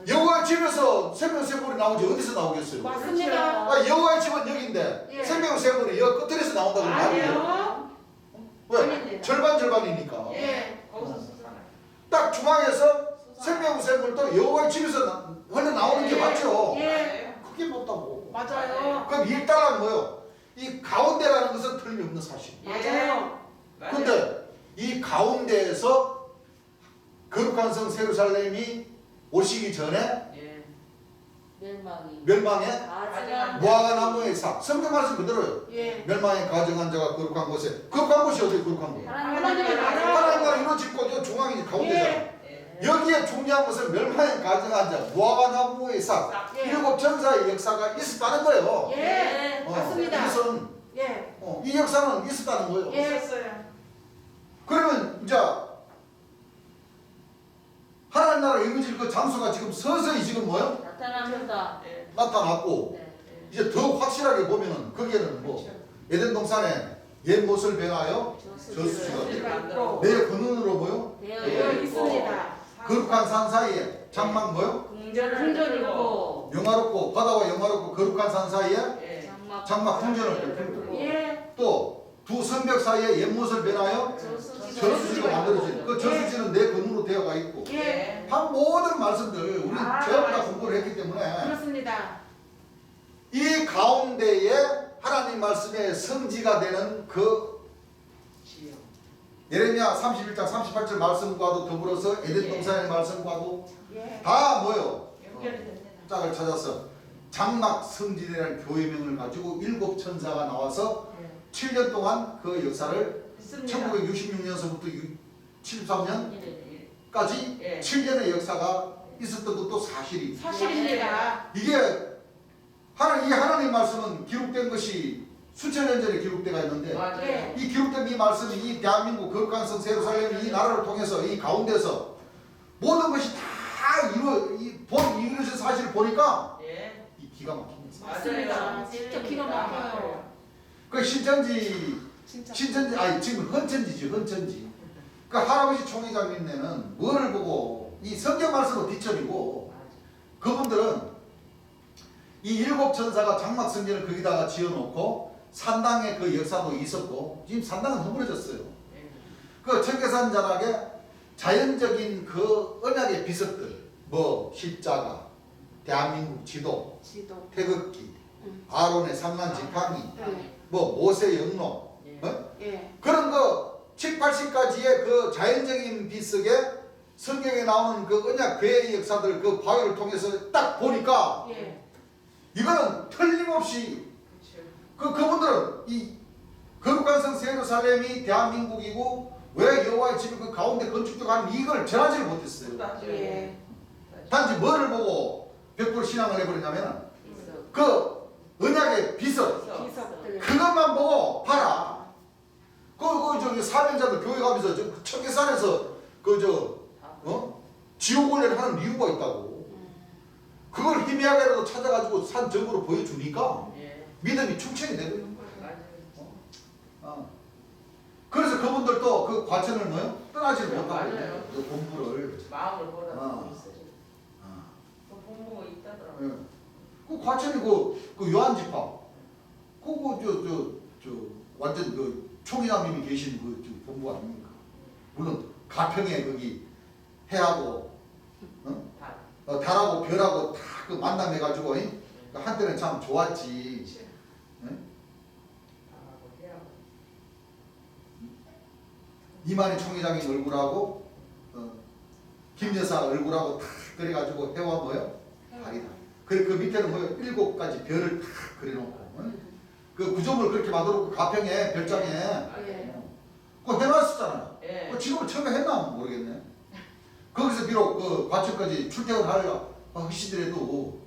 여호와의 집에서 생명의 샘물이 나오지 어디서 나오겠어요? 맞습니다. 아, 여호와의 집은 여기인데 예. 생명의 샘물이 여기 끝에서 나온다고 말이에요. 아니요. 왜? 아닙니다. 절반이니까. 예. 거기서 솟아나요. 딱 중앙에서 생명의 샘물도 여호와의 집에서 흘러나오는 게 예. 맞죠. 예. 그게 못다고. 맞아요. 그럼 일단은 뭐요? 이 가운데라는 것은 틀림없는 사실. 맞아요. 맞아요. 근데 이 가운데에서 거룩한 성 예루살렘이 오시기 전에 예. 멸망이. 멸망에 가증한 무화과 나무의 삭. 성경 말씀 그대로요. 예. 멸망에 가정한 자가 거룩한 곳에. 거룩한 곳이 어디 거룩한 곳? 하나님의 나라. 하나님 나라 이루어지고 이 중앙이 가운데잖아. 예. 예. 여기에 중요한 것은 멸망에 가정한 자, 무화과 나무의 삭. 예. 일곱 전사의 역사가 있었다는 거예요. 예. 어, 맞습니다. 이것은 예. 이 역사는 있었다는 거예요. 예. 있었어요. 그러면 이제 하나님 나라 이루어질 그 장소가 지금 서서히 지금 뭐요? 나타납니다. 예. 나타났고 네. 이제 더 확실하게 보면은 거기에는 뭐 에덴 동산에 옛 못을 배하여 저수지가 만들어. 내 근원으로 뭐요? 되어 되어 있고 있습니다. 거룩한 산 사이에 장막 뭐요? 궁전을 궁전이 뚫고 영화롭고 바다와 영화롭고 거룩한 산 사이에 예. 장막 궁전을 뚫고 뚫고 예. 또 두 성벽 사이에 연못을 변하여 저수지가 만들어진 그 저수지는 내 근으로 되어가 있고 예. 한 모든 말씀들 우리 아, 전부 다 공부를 했기 때문에 그렇습니다. 이 가운데에 하나님 말씀의 성지가 되는 그 지요. 예레미야 31장 38절 말씀과도 더불어서 에덴 동산의 말씀과도 예. 다 뭐요? 연결이 됩니다. 짝을 찾아서 장막 성지대라는 교회명을 가지고 7 천사가 나와서 예. 7년 동안 그 역사를 있습니다. 1966년서부터 73년까지 예. 7년의 역사가 있었던 것도 사실이. 사실입니다. 이게 이 하나님 말씀은 기록된 것이 수천 년 전에 기록되어 있는데 맞아요. 예. 이 기록된 이 말씀이 이 대한민국 거룩한 성 예루살렘 이 나라를 통해서 이 가운데서 모든 것이 다 이루어진 사실을 보니까 예. 이 기가 막힙니다. 맞습니다. 진짜 기가 막혀요. 그 신천지 진짜. 아니 지금 헌천지지 헌천지. 그 할아버지 총회장님네는 뭐를 보고 이 성경 말씀은 뒷전이고 그분들은 이 7 천사가 장막 성전을 거기다가 지어놓고 산당의 그 역사도 있었고 지금 산당은 허물어졌어요. 예. 그 청계산 자락에 자연적인 그 언약의 비석들 뭐 십자가, 대한민국 지도, 지도. 태극기, 아론의 상난 지팡이, 예. 뭐 모세 영록 예. 어? 예. 그런 거 7, 80가지의 그 자연적인 비석에 성경에 나오는 그 언약 괴의 역사들 그 바위를 통해서 딱 보니까 예. 이거는 틀림없이 그렇죠. 그분들은 이 거룩한 성 예루살렘이 대한민국이고 왜 여호와의 집이 그 가운데 건축되고 하는 이걸 전하지를 못했어요. 예. 단지 뭐를 보고 100% 신앙을 해버리냐면 그 언약의 비석 기석들. 그것만 보고 봐라. 저기 사명자들 교회 가면서 저 청계산에서 지옥 원례를 하는 이유가 있다고. 그걸 희미하게라도 찾아가지고 산 정으로 보여주니까 예. 믿음이 충천이 되는 거예요. 맞아요. 그래서 그분들도 그 과천을 뭐요? 떠나지를 못하고 맞아요. 그 공부를. 마음을 보다 어. 있어요. 아. 그 공부가 있다더라고요. 예. 그 과천이 그 요한지파. 저 완전 그 총회장님이 계신 그 본부 아닙니까? 물론 가평에 거기 해하고 다. 달하고 별하고 다 그 만남해가지고 한때는 참 좋았지. 예? 하고 해야 하고. 이만희 총회장님 얼굴하고 김 여사 얼굴하고 다 그래가지고 해와 뭐요? 달이다. 그 밑에는 뭐요? 7가지 별을 다 그려놓고 그 구조물 그렇게 만들었고 가평에 별장에 예. 그거 해놨었잖아요. 예. 지금은 처음에 했나 모르겠네. 거기서 비록 그 과천까지 출퇴근하려 하시더라도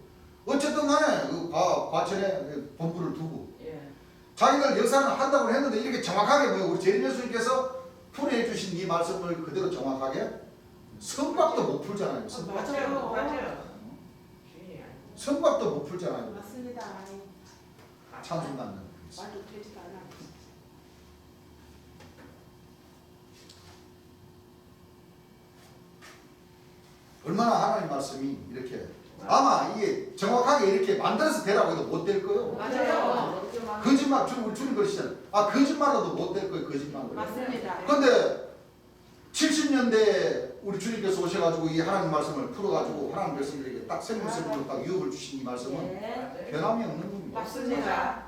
어쨌든 간에 그 과천에 본부를 두고 예. 자기들 역사는 한다고 했는데 이렇게 정확하게 우리 재림 예수님께서 풀이해 주신 이 말씀을 그대로 정확하게 성곽도 못 풀잖아요. 맞아요. 맞아요. 주인이 아니고. 성곽도 못 풀잖아요. 맞습니다. 찬송 받는. 말도 되지도 않아. 얼마나 하나님 말씀이 이렇게 아마 이게 정확하게 이렇게 만들어서 되라고 해도 못 될 거예요. 맞아요. 거짓말 우리 주님 그러시잖아요. 거짓말로도 못 될 거예요. 거짓말로. 맞습니다. 근데 70년대에 우리 주님께서 오셔가지고 이 하나님 말씀을 풀어가지고 하나님 백성들에게 딱 생물성으로 딱 유업을 주신 이 말씀은 예. 변함이 없는 겁니다. 맞습니다.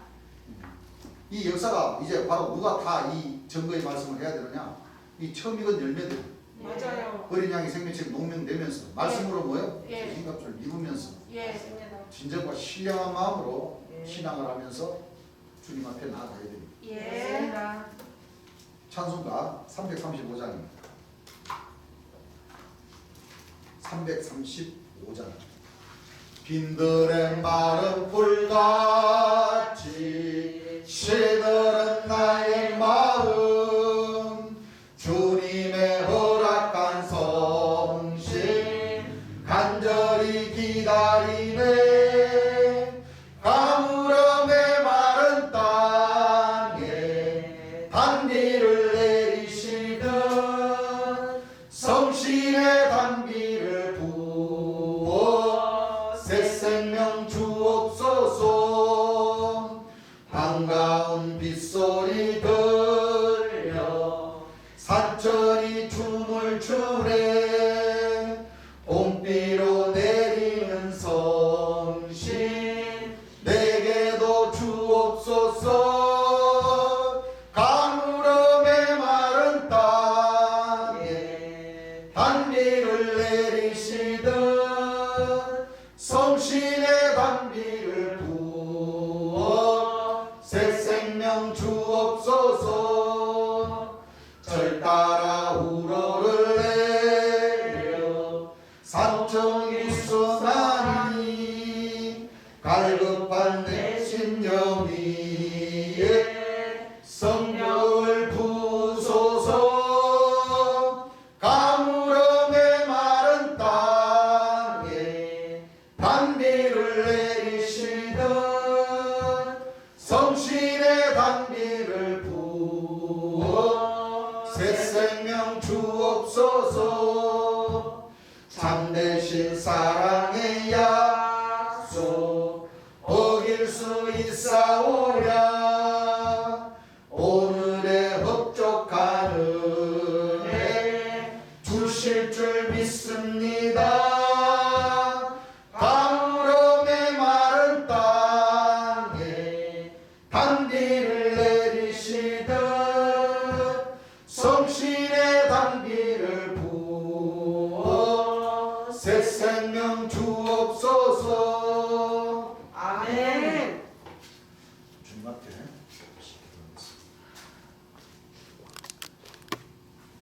이 역사가 이제 바로 누가 다 이 증거의 말씀을 해야 되느냐? 이 처음 익은 열매들 맞아요. 어린 양이 생명책 농명되면서 말씀으로 뭐요? 예. 신갑주를 입으면서 예. 진정과 신령한 마음으로 예. 신앙을 하면서 주님 앞에 나아가야 됩니다. 예. 찬송가 335장입니다. 335장. 빈들의 마른 풀같이 시들은 나의 마음 주님의 허락한 성실 간절히 기다리네 가물음의 마른 땅에 단비를 내리시듯 성신의 단비를 부어 새 생명 주옵소서 반가운 빗소리 들 단비를 부어 새 생명 주옵소서. 절 따라 우러를 내려 산청이 수나니 갈급한 내 심령 위에 성령을 부소서. 가물음의 마른 땅에 단비를 내리시듯 성신의 단비를 부어 새 생명 주옵소서. 참되신 사랑의 약속 어길 수 있사오랴. 오늘의 흡족한 은혜 주실 줄 믿습니다. 가물음의 마른 땅에 단비를 내리시듯 성신의 단비를 부어 새 생명